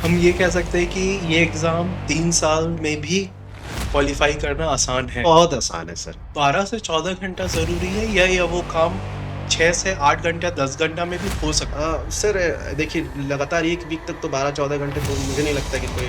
हम ये कह सकते हैं कि ये एग्ज़ाम 3 साल में भी क्वालिफ़ाई करना आसान है। बहुत आसान है सर। 12 से 14 घंटा ज़रूरी है या वो काम 6 से 8 घंटा 10 घंटा में भी हो सकता है? सर देखिए लगातार 1 वीक तक तो 12-14 घंटे तो मुझे नहीं लगता कि कोई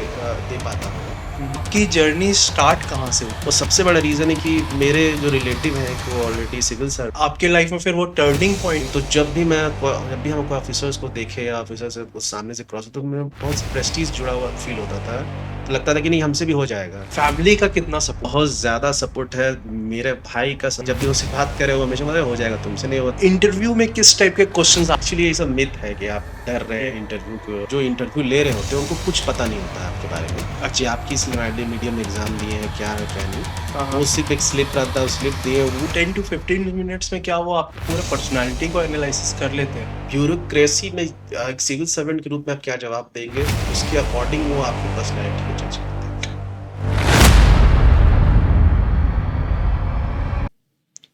दे पाता होगा। आपकी जर्नी स्टार्ट कहाँ से हुई? तो सबसे बड़ा रीज़न है कि मेरे जो रिलेटिव हैं वो ऑलरेडी सिविल सर्व आपके लाइफ में फिर वो टर्निंग पॉइंट तो जब भी हम कोई ऑफिसर्स को देखे या ऑफिसर से कुछ सामने से क्रॉस तो मैं बहुत प्रेस्टीज जुड़ा हुआ फील होता था। तो लगता था कि नहीं हमसे भी हो जाएगा। फैमिली का कितना सपोर्ट? बहुत ज़्यादा सपोर्ट है मेरे भाई का। जब भी उससे बात करे वो हमेशा बोलता है हो जाएगा, तुमसे नहीं होगा। इंटरव्यू में किस टाइप के क्वेश्चंस एक्चुअली ये सब मिथ है कि आप डर रहे हैं इंटरव्यू को। जो इंटरव्यू ले रहे होते हैं उनको कुछ पता नहीं होता है आपके बारे में। अच्छा। आप किस मीडियम एग्जाम दिए हैं, क्या है क्या नहीं। हाँ, वो सिर्फ एक स्लिप रहता है, स्लिप दिए वो 10 to 15 मिनट्स में क्या वो आपकी पूरे पर्सनालिटी को एनालिसिस कर लेते हैं? ब्यूरोक्रेसी में एक सिविल सर्वेंट के रूप में आप क्या जवाब देंगे उसके अकॉर्डिंग वो आपकी पर्सनैलिटी को जज करते हैं।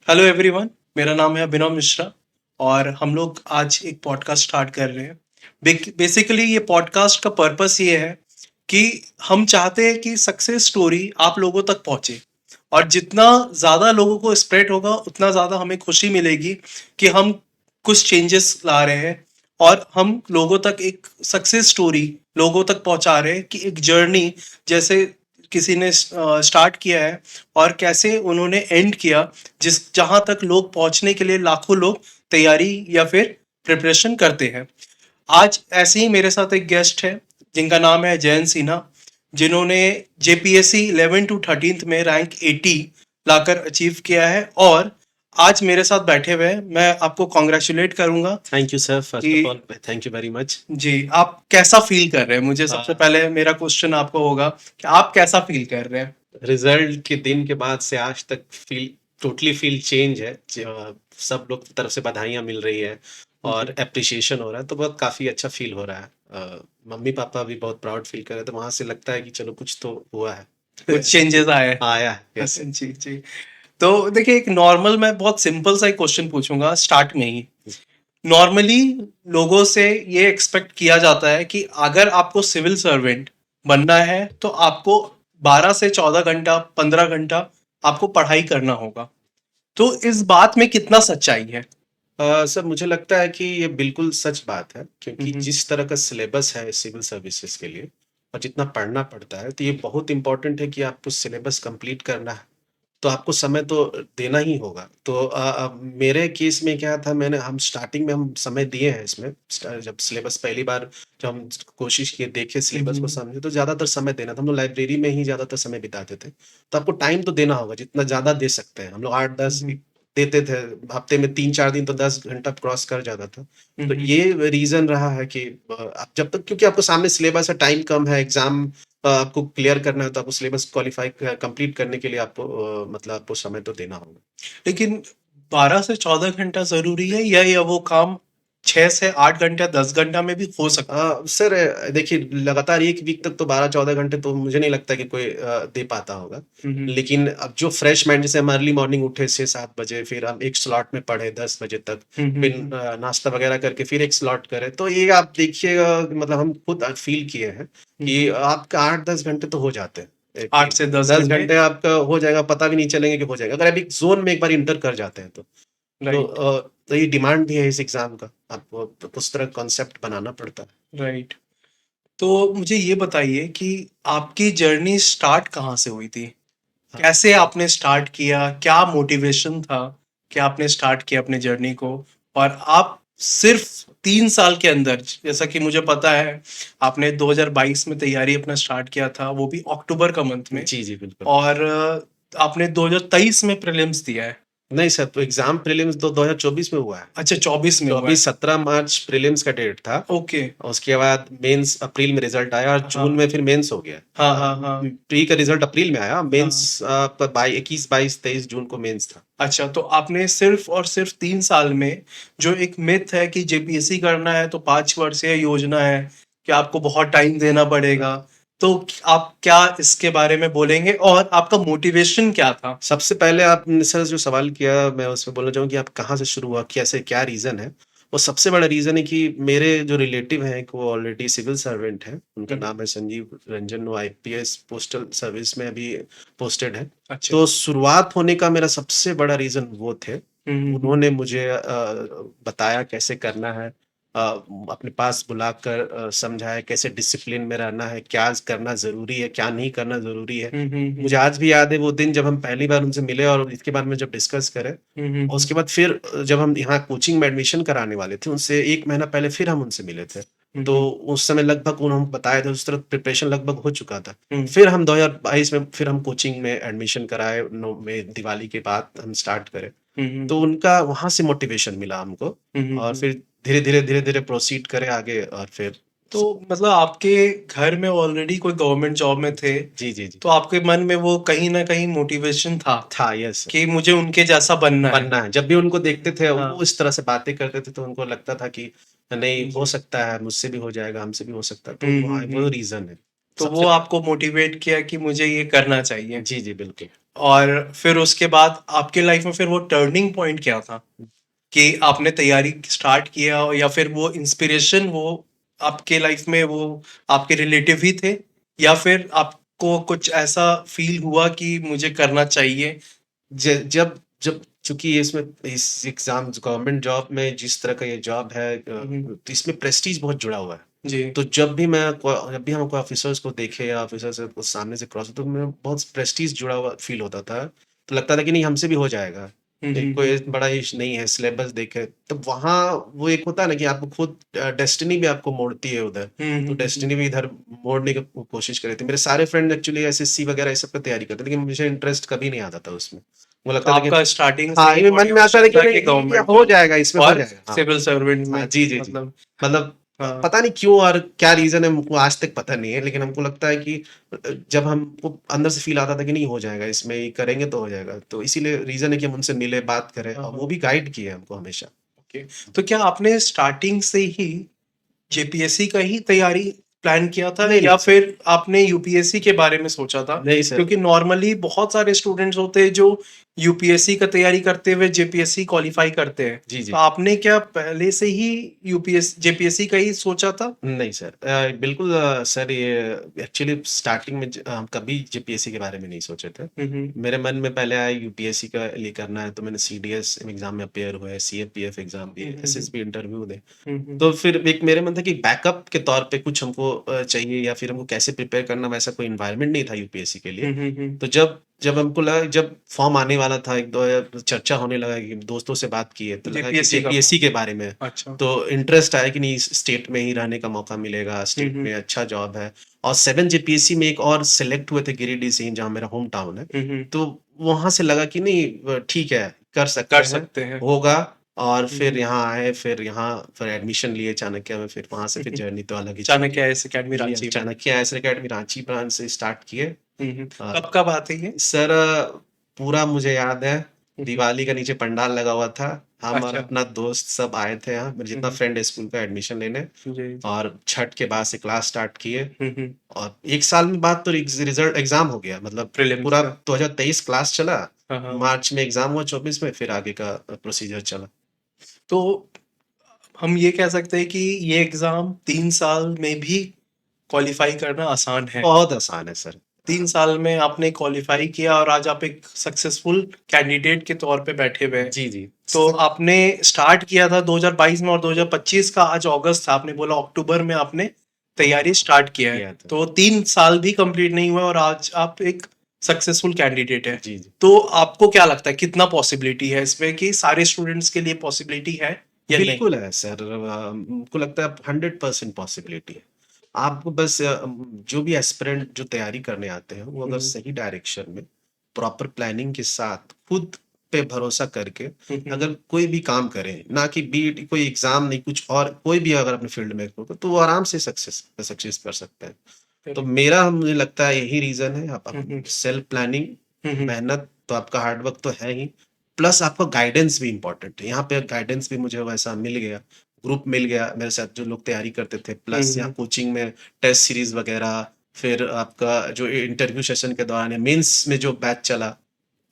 हेलो एवरीवन, मेरा नाम है अभिनव मिश्रा और हम लोग आज एक पॉडकास्ट स्टार्ट कर रहे हैं। बेसिकली ये पॉडकास्ट का पर्पस ये है कि हम चाहते हैं कि सक्सेस स्टोरी आप लोगों तक पहुंचे और जितना ज़्यादा लोगों को स्प्रेड होगा उतना ज़्यादा हमें खुशी मिलेगी कि हम कुछ चेंजेस ला रहे हैं और हम लोगों तक एक सक्सेस स्टोरी लोगों तक पहुंचा रहे हैं कि एक जर्नी जैसे किसी ने स्टार्ट किया है और कैसे उन्होंने एंड किया जिस जहां तक लोग पहुंचने के लिए लाखों लोग तैयारी या फिर प्रिपरेशन करते हैं। आज ऐसे ही मेरे साथ एक गेस्ट है जिनका नाम है जयंत सिन्हा, जिन्होंने जेपीएससी 11 to 13 में रैंक 80 लाकर अचीव किया है और आज मेरे साथ बैठे हुए हैं। मैं आपको कॉन्ग्रेचुलेट करूंगा। Thank you sir, first of all thank you very much. जी, आप कैसा फील कर रहे हैं? मुझे सबसे पहले मेरा क्वेश्चन आपको होगा कि आप कैसा फील कर रहे हैं? रिजल्ट के दिन के बाद से आज तक टोटली फील चेंज है। सब लोग की तरफ से बधाइयाँ मिल रही है और एप्रिशिएशन हो रहा है, तो बहुत काफ़ी अच्छा फील हो रहा है। मम्मी पापा भी बहुत प्राउड फील कर रहे हैं, तो वहाँ से लगता है कि चलो कुछ तो हुआ है, कुछ चेंजेस आए? आया है। यस जी जी। तो देखिए, एक नॉर्मल मैं बहुत सिंपल सा एक क्वेश्चन पूछूंगा स्टार्ट में ही। नॉर्मली लोगों से ये एक्सपेक्ट किया जाता है कि अगर आपको सिविल सर्वेंट बनना है तो आपको 12 से 14 घंटा 15 घंटा आपको पढ़ाई करना होगा। तो इस बात में कितना सच्चाई है? सर मुझे लगता है कि ये बिल्कुल सच बात है, क्योंकि जिस तरह का सिलेबस है सिविल सर्विसेज के लिए और जितना पढ़ना पड़ता है, तो ये बहुत इंपॉर्टेंट है कि आपको सिलेबस कंप्लीट करना है, तो आपको समय तो देना ही होगा। तो मेरे केस में क्या था, हम स्टार्टिंग में हम समय दिए हैं इसमें। जब सिलेबस पहली बार जब हम कोशिश किए, देखे सिलेबस को समझे, तो ज़्यादातर समय देना था। हम लोग लाइब्रेरी में ही ज़्यादातर समय बिताते थे। तो आपको टाइम तो देना होगा, जितना ज़्यादा दे सकते हैं। हम लोग 8-10 देते थे, हफ्ते में 3-4 दिन तो 10 घंटा क्रॉस कर जाता था। तो ये रीज़न रहा है कि आप जब तक, क्योंकि आपको सामने सिलेबस है, टाइम कम है, एग्ज़ाम आपको क्लियर करना है, तो आपको सिलेबस क्वालिफाई कंप्लीट करने के लिए आपको मतलब आपको समय तो देना होगा। लेकिन 12 से 14 घंटा जरूरी है या वो काम 6 से 8 घंटा 10 घंटा में भी हो सकता है? सर देखिए लगातार 1 वीक तक तो 12-14 घंटे तो मुझे नहीं लगता कि कोई दे पाता होगा। लेकिन अब जो फ्रेश माइंड, जैसे हम अर्ली मॉर्निंग उठे 6-7 बजे, फिर हम एक स्लॉट में पढ़े 10 बजे तक, फिर नाश्ता वगैरह करके फिर एक स्लॉट करे, तो ये आप देखिएगा, मतलब हम खुद फील किए हैं कि आपका 8-10 घंटे तो हो जाते हैं। 8 से 10 घंटे आपका हो जाएगा, पता भी नहीं चलेंगे कि हो जाएगा, अगर आप एक जोन में एक बार इंटर कर जाते हैं तो। राइट तो ये डिमांड भी है इस एग्जाम का, आपको तो उस तरह कॉन्सेप्ट बनाना पड़ता है। राइट। तो मुझे ये बताइए कि आपकी जर्नी स्टार्ट कहाँ से हुई थी? कैसे आपने स्टार्ट किया? क्या मोटिवेशन था कि आपने स्टार्ट किया अपने जर्नी को? और आप सिर्फ 3 साल के अंदर, जैसा कि मुझे पता है आपने 2022 में तैयारी अपना स्टार्ट किया था, वो भी अक्टूबर का मंथ में, जी, जी, बिल्कुल। और आपने 2023 में प्रीलिम्स दिया है। नहीं सर, तो एग्जाम प्रीलिम्स तो 2024 में हुआ है। अच्छा, 24 में हुआ है। 17 मार्च प्रीलिम्स का डेट था। ओके। उसके बाद मेंस अप्रैल में रिजल्ट आया और जून में फिर मेंस हो गया। हाँ हाँ हाँ। प्री का रिजल्ट अप्रैल में आया, मेंस 21, 22, 23 जून को मेंस था। अच्छा, तो आपने सिर्फ और सिर्फ 3 साल में, जो एक मिथ है कि जेपीएससी करना है तो 5 वर्षीय योजना है कि आपको बहुत टाइम देना पड़ेगा, तो आप क्या इसके बारे में बोलेंगे और आपका मोटिवेशन क्या था? सबसे पहले आपने सर जो सवाल किया, मैं उसमें बोलना चाहूँगा कि आप कहाँ से शुरू हुआ, कैसे, क्या रीज़न है। वो सबसे बड़ा रीज़न है कि मेरे जो रिलेटिव हैं कि वो ऑलरेडी सिविल सर्वेंट हैं। उनका हुँ, हुँ। नाम है संजीव रंजन, वो आईपीएस पोस्टल सर्विस में अभी पोस्टेड हैं। अच्छा। तो शुरुआत होने का मेरा सबसे बड़ा रीज़न वो थे। हुँ, हुँ, हुँ। उन्होंने मुझे बताया कैसे करना है, अ, अपने पास बुलाकर समझाया कैसे डिसिप्लिन में रहना है, क्या करना ज़रूरी है, क्या नहीं करना ज़रूरी है। हुँ, हुँ, मुझे हुँ। आज भी याद है वो दिन जब हम पहली बार उनसे मिले और इसके बारे में जब डिस्कस करें, हुँ, हुँ, और हुँ। उसके बाद फिर जब हम यहाँ कोचिंग में एडमिशन कराने वाले थे, उनसे 1 महीना पहले फिर हम उनसे मिले थे। हुँ, तो हुँ। उस समय लगभग उन्होंने बताया था, उस तरह प्रिपरेशन लगभग हो चुका था। हुँ। फिर हम 2022 में फिर हम कोचिंग में एडमिशन कराए, नो में दिवाली के बाद हम स्टार्ट करें। हुँ, हुँ, तो हुँ। उनका वहाँ से मोटिवेशन मिला हमको, हुँ, हुँ, और हुँ। फिर धीरे-धीरे प्रोसीड करें आगे, और फिर तो मतलब आपके घर में ऑलरेडी कोई गवर्नमेंट जॉब में थे, जी। तो आपके मन में वो कहीं न कहीं मोटिवेशन था था, यस सर। कि मुझे उनके जैसा बनना है। बनना है। जब भी उनको देखते थे, हाँ। वो इस तरह से बातें करते थे, तो उनको लगता था कि नहीं, हो जी। सकता है, मुझसे भी हो जाएगा, हमसे भी हो सकता है। तो हुँ, हुँ, वो हुँ। रीज़न है। तो वो सबसे आपको मोटिवेट किया कि मुझे ये करना चाहिए। जी, बिल्कुल। और फिर उसके बाद आपके लाइफ में फिर वो टर्निंग पॉइंट क्या था? कि आपने तैयारी स्टार्ट किया या फिर वो इंस्पिरेशन वो आपके लाइफ में वो आपके रिलेटिव ही थे? या फिर आपको कुछ ऐसा फ़ील हुआ कि मुझे करना चाहिए? ज जब जब चूँकि इसमें इस एग्ज़ाम गवर्नमेंट जॉब में जिस तरह का ये जॉब है, हुँ, हुँ। तो इसमें प्रेस्टीज बहुत जुड़ा हुआ है। जी। तो जब भी हम कोई ऑफ़िसर्स को देखे या ऑफ़िसर से कुछ सामने से क्रॉस, तो मैं बहुत प्रेस्टीज जुड़ा हुआ फ़ील होता था। तो लगता था कि नहीं, हमसे भी हो जाएगा। हुँ, ये हुँ, कोई हुँ। बड़ा इश नहीं है, सिलेबस देखे। तो वहाँ वो एक होता है ना कि आपको खुद डेस्टिनी भी आपको मोड़ती है उधर। हुँ, तो हुँ, हुँ, हुँ। डेस्टिनी भी इधर मोड़ने की कोशिश कर रही थी। मेरे सारे फ्रेंड एक्चुअली एसएससी वगैरह ये सब की तैयारी करते थे, लेकिन मुझे इंटरेस्ट कभी नहीं आता था उसमें। वो तो लगता था कि आपका स्टार्टिंग से हाँ, ही ये मन में आता था मोटिवेशन कि था कि नहीं, ये गवर्नमेंट हो जॉब जाएगा, इसमें हो और जाएगा। हाँ, सिविल सर्वेंट हाँ, में जी। मतलब मतलब हाँ। पता नहीं क्यों और क्या रीज़न है, हमको आज तक पता नहीं है, लेकिन हमको लगता है कि जब हमको अंदर से फ़ील आता था कि नहीं, हो जाएगा, इसमें ये करेंगे तो हो जाएगा। तो इसीलिए रीज़न है कि हम उनसे मिले, बात करें, हाँ, और वो हाँ। भी गाइड किए हमको हमेशा। ओके। तो क्या आपने स्टार्टिंग से ही जेपीएससी का ही तैयारी प्लान किया था नहीं या सर। फिर आपने यूपीएससी के बारे में सोचा था? नहीं सर। क्योंकि नॉर्मली बहुत सारे स्टूडेंट्स होते हैं जो यूपीएससी का तैयारी करते हुए जेपीएससी क्वालिफाई करते हैं। तो जी। आपने क्या पहले से ही यूपीएस जेपीएससी का ही सोचा था? नहीं सर, बिल्कुल सर, ये एक्चुअली स्टार्टिंग में हम कभी जीपीएससी के बारे में नहीं सोचे थे। हुँ, हुँ। मेरे मन में पहले आया यूपीएससी का ये करना है, तो मैंने सीडीएस एग्ज़ाम में अपीयर हुआ है, सीएपीएफ एग्ज़ाम दिए, हुँ, हुँ, हुँ। एसएसबी इंटरव्यू दें। हुँ, हुँ। तो फिर एक मेरे मन था कि बैकअप के तौर पे कुछ हमको चाहिए, या फिर हमको कैसे प्रिपेयर करना, वैसा कोई एनवायरनमेंट नहीं था यूपीएससी के लिए। हुँ, हुँ, हुँ। तो जब जब हमको लगा, जब फॉर्म आने वाला था, 1-2 चर्चा होने लगा, कि दोस्तों से बात की है, तो लगा कि जेपीएससी का जेपीएससी फॉर्म। के बारे में। अच्छा। तो इंटरेस्ट आया कि नहीं, इस स्टेट में ही रहने का मौका मिलेगा, हुँ, स्टेट हुँ। में अच्छा जॉब है। और 7 जेपीएससी में एक और सेलेक्ट हुए थे गिरिडीह से ही, जहाँ मेरा होम टाउन है। हुँ, हुँ। तो वहाँ से लगा कि नहीं, ठीक है, कर सकते कर हैं, सकते हैं। होगा। और हुँ, फिर हुँ। यहाँ आए, फिर यहाँ फिर एडमिशन लिए चाणक्य में, फिर वहाँ से हुँ, फिर हुँ। जर्नी तो अलग ही चल चाणक्य दी। आईएएस अकेडमी जी, रांची में। Chanakya IAS academy Ranchi branch से स्टार्ट किए। हुँ, हुँ। अ, कब का बात है ये? सर, पूरा मुझे याद है, हुँ, हुँ। दिवाली का नीचे पंडाल लगा हुआ था। हम और अच्छा। अपना दोस्त सब आए थे यहाँ, मेरे हुँ, जितना हुँ। फ्रेंड है स्कूल का, एडमिशन लेने। जी। और छठ के बाद से क्लास स्टार्ट किए। हुँ, हुँ। और 1 साल में बाद तो रिज़ल्ट एग्ज़ाम हो गया, मतलब प्रीलिम्स पूरा का। 2023 क्लास चला, हाँ, हाँ। मार्च में एग्ज़ाम हुआ 24 में, फिर आगे का प्रोसीजर चला। तो हम ये कह सकते हैं कि ये एग्ज़ाम 3 साल में भी क्वालीफ़ाई करना आसान है। बहुत आसान है सर। 3 साल में आपने क्वालीफ़ाई किया और आज आप एक सक्सेसफुल कैंडिडेट के तौर पे बैठे हुए हैं। जी। तो आपने स्टार्ट किया था 2022 में और 2025 का आज अगस्त था, आपने बोला अक्टूबर में आपने तैयारी स्टार्ट किया है। किया था। तो 3 साल भी कंप्लीट नहीं हुए और आज आप एक सक्सेसफुल कैंडिडेट हैं। जी। तो आपको क्या लगता है कितना पॉसिबिलिटी है इसमें कि सारे स्टूडेंट्स के लिए पॉसिबिलिटी है या नहीं? बिल्कुल है सर, हमको लगता है 100% पॉसिबिलिटी है। आपको बस जो भी एस्पिरेंट जो तैयारी करने आते हैं, वो हुँ, अगर हुँ। सही डायरेक्शन में, प्रॉपर प्लानिंग के साथ, खुद पे भरोसा करके हुँ, हुँ। अगर कोई भी काम करें, ना कि बीट कोई एग्ज़ाम नहीं, कुछ और कोई भी अगर अपने फील्ड में हो, तो वो आराम से सक्सेस कर सकते हैं। तो करेक्ट। मेरा मुझे लगता है यही रीज़न है, आप हुँ, हुँ। सेल्फ प्लानिंग, हुँ, हुँ। मेहनत, तो आपका हार्ड वर्क तो है ही, प्लस आपका गाइडेंस भी इम्पोर्टेंट है। यहाँ पे गाइडेंस भी मुझे वैसा मिल गया, ग्रुप मिल गया मेरे साथ जो लोग तैयारी करते थे, हुँ, प्लस यहाँ हुँ। कोचिंग में टेस्ट सीरीज़ वगैरह, फिर आपका जो इंटरव्यू सेशन के दौरान या मेंस में जो बैच चला,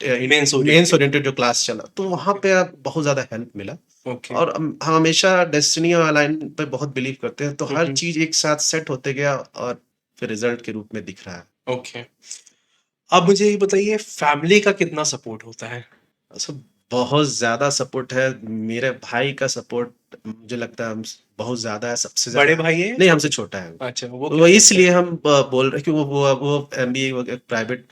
मेंस मेंस ओरिएंटेड। ओरिएंटेड जो क्लास चला, तो वहाँ ओके। पे बहुत ज़्यादा हेल्प मिला। ओके। और हम हमेशा डेस्टिनी और अलाइन पे बहुत बिलीव करते हैं, तो हुँ, हर हुँ। चीज़ एक साथ सेट होते गया और फिर रिज़ल्ट के रूप में दिख रहा है। ओके। अब मुझे ये बताइए फैमिली का कितना सपोर्ट होता है? सब बहुत ज़्यादा सपोर्ट है, मेरे भाई का सपोर्ट मुझे लगता है हम बहुत ज़्यादा है, सबसे बड़े ज़्यादा। भाई हैं या नहीं, हमसे छोटे? छोटा है वो। अच्छा, वो तो क्या वो करते हैं? इसलिए हम बोल रहे हैं कि वो एमबीए एक प्राइवेट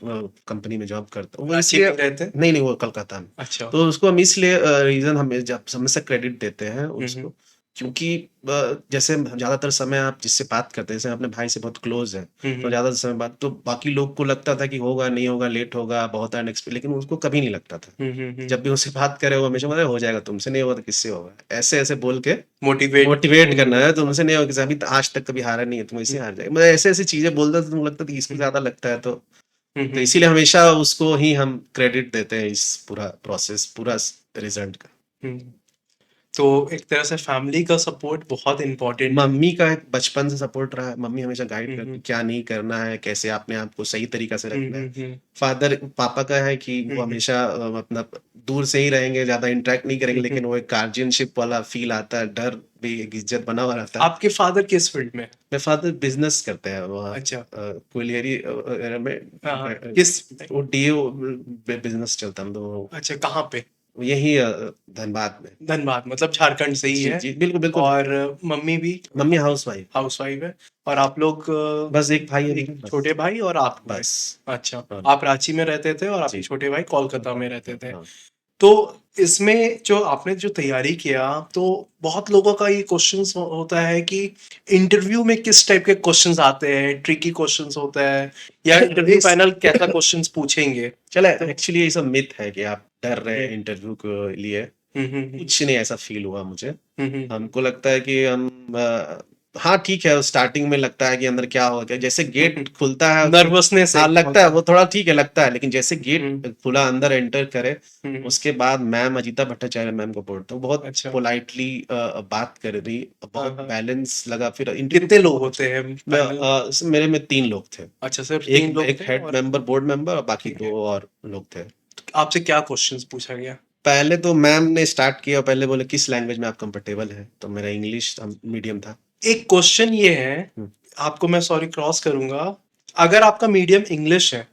कंपनी में जॉब करता है। वो कराची में इसलिए ही रहते हैं? नहीं, नहीं, वो कलकत्ता में। अच्छा। तो उसको हम इसलिए रीज़न हमें जब हमेशा क्रेडिट देते हैं हुँ, हुँ। उसको, क्योंकि जैसे ज़्यादातर समय आप जिससे बात करते हैं, जैसे अपने भाई से बहुत क्लोज़ हैं, हुँ, तो हुँ। ज़्यादा समय बाद तो बाकी लोग को लगता था कि होगा, नहीं होगा, लेट होगा, बहुत लेकिन उसको कभी नहीं लगता था। हुँ, हुँ, हुँ। जब भी उससे बात करे वो हमेशा बोले हो जाएगा, तुमसे नहीं होगा तो किससे होगा? ऐसे-ऐसे बोल के मोटिवेट मोटिवेट करना है, अच्छा। तुमसे नहीं होगा, अभी आज तक कभी हारा नहीं है, तुम हुँ, ऐसे हार जाएगा। मतलब ऐसे-ऐसे चीज़ें बोलता था, तो मुझे लगता था कि इसको हुँ, ज़्यादा लगता है, हुँ, तो हुँ, इसीलिए हमेशा उसको ही हम क्रेडिट देते हैं इस पूरा प्रोसेस, पूरा रिजल्ट का। हुँ। तो एक तरह से फैमिली का सपोर्ट बहुत इम्पोर्टेंट है। मम्मी का एक बचपन से सपोर्ट रहा है, मम्मी हमेशा गाइड हुँ, करती हुँ। है, क्या नहीं करना है, कैसे अपने आप को सही तरीका से हुँ, रखना है। हुँ, हुँ। फादर पापा का है कि हुँ, वो हुँ। हमेशा मतलब दूर से ही रहेंगे, ज़्यादा इंटरेक्ट नहीं करेंगे, हुँ, हुँ। लेकिन वो एक गार्डियनशिप वाला फ़ील आता है, डर भी, एक इज़्ज़त बना हुआ रहता है। आपके फादर किस फील्ड में हैं? मेरे फादर बिज़नेस करते हैं, वो अच्छा। क्विलियरी वगैरह में हाँ, हाँ। किस वो डीओ बिज़नेस चलता है, मतलब अच्छा, कहाँ पे? यहीं धनबाद में। धनबाद मतलब झारखंड से ही जी, है जी, बिल्कुल, बिल्कुल। और मम्मी भी मम्मी हाउसवाइफ़। हाउसवाइफ है और आप लोग बस एक भाई है एक मेरा, बस। छोटे भाई और आप हुए। बस। अच्छा, हाँ, आप रांची में रहते थे और आपके जी। छोटे भाई कोलकाता में रहते थे। हाँ। तो इसमें जो आपने जो तैयारी किया, तो बहुत लोगों का ये क्वेश्चंस होता है कि इंटरव्यू में किस टाइप के क्वेश्चंस आते हैं, ट्रिकी क्वेश्चंस होता है या इंटरव्यू इस पैनल कैसा क्वेश्चंस पूछेंगे? चले तो एक्चुअली ये सब मिथ है कि आप डर रहे ओके। हैं इंटरव्यू के लिए। हुँ, हुँ, हुँ। कुछ नहीं ऐसा फ़ील हुआ मुझे। हुँ, हुँ। हमको लगता है कि हाँ, ठीक है, स्टार्टिंग में लगता है कि अंदर क्या होगा, जैसे हुँ, हुँ। गेट खुलता है तो नर्वसनेस हाँ, एक लगता है होता है। वो थोड़ा ठीक है, लगता है, लेकिन जैसे हुँ, गेट खुला अंदर एंटर करे, हुँ, हुँ। उसके बाद मैम अजीता भट्टाचार्य मैम को पढ़ता हूँ, बहुत अच्छा। पोलाइटली बात कर रही, हाँ, बहुत हाँ। बैलेंस लगा, फिर इंटरव्यू कितने लोग बहुत अच्छा। होते हैं पैनल में? मेरे में 3 लोग थे। अच्छा, सिर्फ एक 3 लोग एक थे हेड और मेंबर, बोर्ड मेंबर, और बाकी ठीक 2 है। और लोग थे। आपसे क्या क्वेश्चंस पूछा गया? पहले तो मैम ने स्टार्ट किया, पहले बोले किस लैंग्वेज में आप कंफर्टेबल हैं? तो मेरा इंग्लिश मीडियम था। एक क्वेश्चन ये है, हुँ। आपको मैं सॉरी क्रॉस करूँगा, अगर आपका मीडियम इंग्लिश है,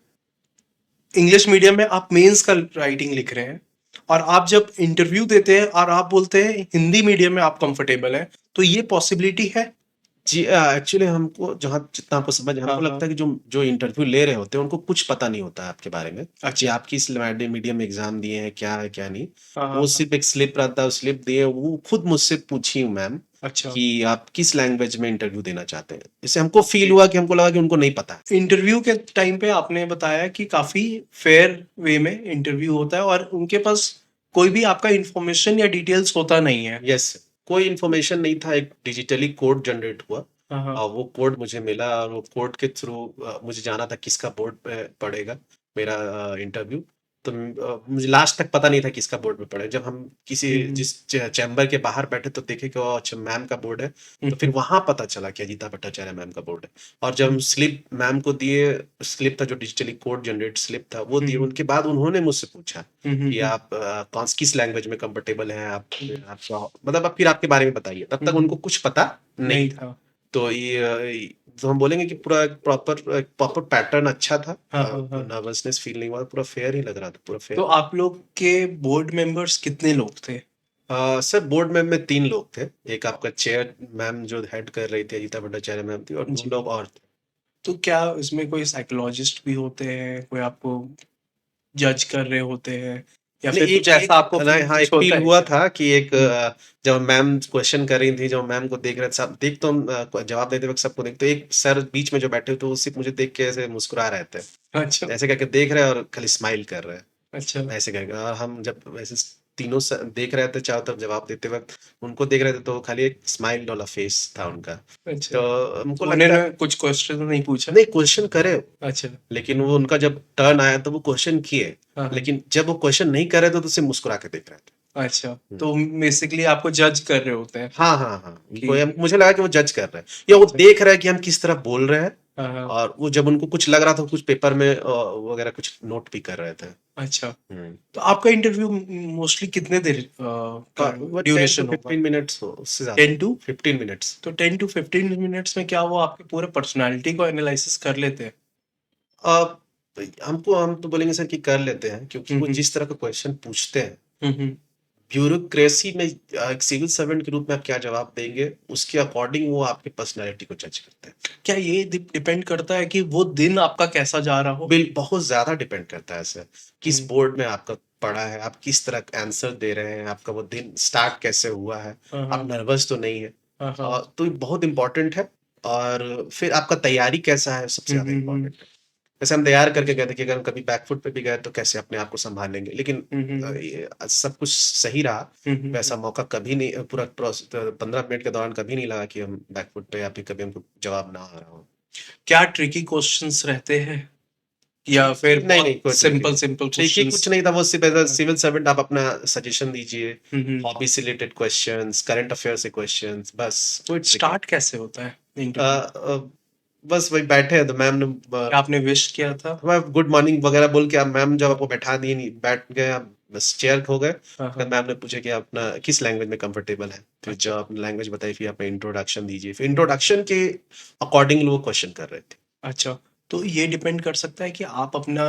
इंग्लिश मीडियम में आप मेंस का राइटिंग लिख रहे हैं और आप जब इंटरव्यू देते हैं और आप बोलते हैं हिंदी मीडियम में आप कंफर्टेबल हैं, तो ये पॉसिबिलिटी है? जी, एक्चुअली हमको जहाँ जितना हमको समझ हाँ, हमको हाँ। लगता है कि जो जो इंटरव्यू ले रहे होते हैं, उनको कुछ पता नहीं होता है आपके बारे में, कि अच्छा। आप किस मीडियम में एग्ज़ाम दिए हैं, क्या नहीं। हाँ, हाँ, वो हाँ। सिर्फ़ एक स्लिप रहता है, उस स्लिप दिए, वो खुद मुझसे पूछी मैम अच्छा, कि आप किस लैंग्वेज में इंटरव्यू देना चाहते हैं। इससे हमको फ़ील ओके। हुआ कि हमको लगा कि उनको नहीं पता है। इंटरव्यू के टाइम पे आपने बताया कि काफ़ी फेयर वे में इंटरव्यू होता है और उनके पास कोई भी आपका इन्फॉर्मेशन या डिटेल्स होता नहीं है। यस, कोई इन्फॉर्मेशन नहीं था, एक डिजिटली कोड जनरेट हुआ। हाँ, हाँ। वो कोड मुझे मिला और वो कोड के थ्रू मुझे जाना था किसका बोर्ड पे पड़ेगा मेरा इंटरव्यू। तो मुझे लास्ट तक पता नहीं था किसका बोर्ड पे पड़ेगा। जब हम किसी हुँ, हुँ। जिस चैम्बर के बाहर बैठे तो देखे कि ओह! अच्छा मैम का बोर्ड है। हुँ, तो फिर हुँ। वहाँ पता चला कि अजीता भट्टाचार्य मैम का बोर्ड है। और जब हम स्लिप मैम को दिए, स्लिप था जो डिजिटली कोड जनरेट स्लिप था, वो हुँ, दिए। हुँ। उनके बाद उन्होंने मुझसे पूछा हुँ, हुँ, कि हुँ। आप किस लैंग्वेज में कंफर्टेबल हैं, आप हुँ, आपका मतलब आप फिर आपके बारे में बताइए। तब हुँ, तक हुँ। उनको कुछ पता नहीं नहीं था। था। तो तो हम बोलेंगे कि पूरा एक प्रॉपर पैटर्न अच्छा था। हाँ, हाँ, हाँ। नर्वसनेस फील नहीं हुआ, पूरा फेयर ही लग रहा था, पूरा तो फेयर। आप लोग के बोर्ड मेंबर्स कितने लोग थे? सर बोर्ड में 3 लोग थे। एक आपका चेयर मैम जो हेड कर रही थी, अजीता भट्टाचार्य मैम थी, और 2 जी। लोग और थे। तो क्या इसमें कोई साइकोलॉजिस्ट भी होते हैं, कोई आपको जज कर रहे होते हैं या नहीं, फिर कुछ एक ऐसा एक आपको नहीं, फील हाँ, कुछ एक होता फ़ील है हुआ क्या? था कि एक हुँ। जब मैम क्वेश्चन कर रही थी, जब मैम को देख रहे थे सब, देख तो हम जवाब देते वक़्त सबको देख, तो एक सर बीच में जो बैठे हुए थे, वो सिर्फ़ मुझे देख के ऐसे मुस्कुरा रहे थे। अच्छा, ऐसे करके देख रहे हैं और खाली स्माइल कर रहे हैं। अच्छा, ऐसे करके, और हम जब ऐसे तीनों देख रहे थे चारों तरफ जवाब देते वक्त, उनको देख रहे थे, तो खाली एक स्माइल वाला फेस था उनका। अच्छा। तो हमको तो लगता है उन्होंने कुछ क्वेश्चन नहीं पूछा? नहीं, क्वेश्चन करे, अच्छा, लेकिन वो उनका जब टर्न आया तो वो क्वेश्चन किए, हाँ, हाँ। लेकिन जब वो क्वेश्चन नहीं कर रहे थे तो सिर्फ मुस्कुरा के देख रहे थे। अच्छा, हम्म। तो बेसिकली आपको जज कर रहे होते हैं हाँ, हाँ, हाँ, कि मुझे लगा कि वो जज कर रहे हैं, या वो अच्छा, देख रहा है कि हम किस तरह बोल रहे हैं, हाँ, हाँ। और वो जब उनको कुछ लग रहा था, कुछ पेपर में वगैरह कुछ नोट भी कर रहे थे। अच्छा, हुँ। तो आपका इंटरव्यू मोस्टली कितने देर का वो 10 टू ड्यूरेशन होगा? 15 मिनट्स हो, उससे ज़्यादा 10 टू 15 मिनट्स। तो 10 टू 15 मिनट्स में क्या वो आपके पूरे पर्सनैलिटी को एनालिसिस कर लेते हैं? अ, हम तो बोलेंगे सर कि कर लेते हैं, क्योंकि हुँ, वो हुँ। जिस तरह का क्वेश्चन पूछते हैं, हुँ, हुँ। ब्यूरोक्रेसी में एक सिविल सर्वेंट के रूप में आप क्या जवाब देंगे, उसके अकॉर्डिंग वो आपकी पर्सनैलिटी को जज करते हैं। क्या ये डिपेंड करता है कि वो दिन आपका कैसा जा रहा हो? बहुत ज़्यादा डिपेंड करता है सर, किस हुँ। बोर्ड में आपका पड़ा है, आप किस तरह का आंसर दे रहे हैं, आपका वो दिन स्टार्ट कैसे हुआ है, हाँ, आप हाँ। नर्वस तो नहीं है। हाँ, हाँ। तो ये बहुत इम्पोर्टेंट है, और फिर आपका तैयारी कैसा है, सबसे हुँ, ज़्यादा हुँ, हुँ। इम्पोर्टेंट है। जैसे हम तैयार करके गए थे कि अगर हम कभी बैकफुट पे भी गए तो कैसे अपने आप को सँभालेंगे, लेकिन हुँ, हुँ, हुँ। ये सब कुछ सही रहा। हुँ, हुँ, वैसा हुँ। मौका कभी नहीं, पूरा 15 मिनट के दौरान कभी नहीं लगा कि हम बैकफुट पे, या फिर कभी हमको जवाब ना आ रहा हो। क्या ट्रिकी क्वेश्चंस रहते हैं या ट्रिकी फिर नहीं, नहीं, बहुत कोई ट्रिकी सिंपल नहीं। Simple tricky questions? कुछ नहीं था, वो सिर्फ़ एज़ अ हाँ। सिविल सर्वेंट आप अपना सजेशन दीजिए, हुँ, हुँ। हॉबी से रिलेटेड क्वेश्चन्स, करंट अफेयर से क्वेश्चन्स, बस कोई ट्रिक नहीं। स्टार्ट कैसे होता है अ इंटरव्यू? बस वही बैठे हैं तो मैम ने क्या आपने विश किया था? गुड मॉर्निंग वगैरह बोल के, अब मैम जब आपको बैठा दी, नहीं बैठ गए आप, बस चेयर हो गए। हाँ, फिर हाँ। मैम ने पूछा कि आप अपना किस लैंग्वेज में कंफर्टेबल है, फिर अच्छा, जब आपने लैंग्वेज बताई, फिर आपने इंट्रोडक्शन दीजिए, फिर इंट्रोडक्शन के अकॉर्डिंग वो क्वेश्चन कर रहे थे। अच्छा। तो ये डिपेंड कर सकता है कि आप अपना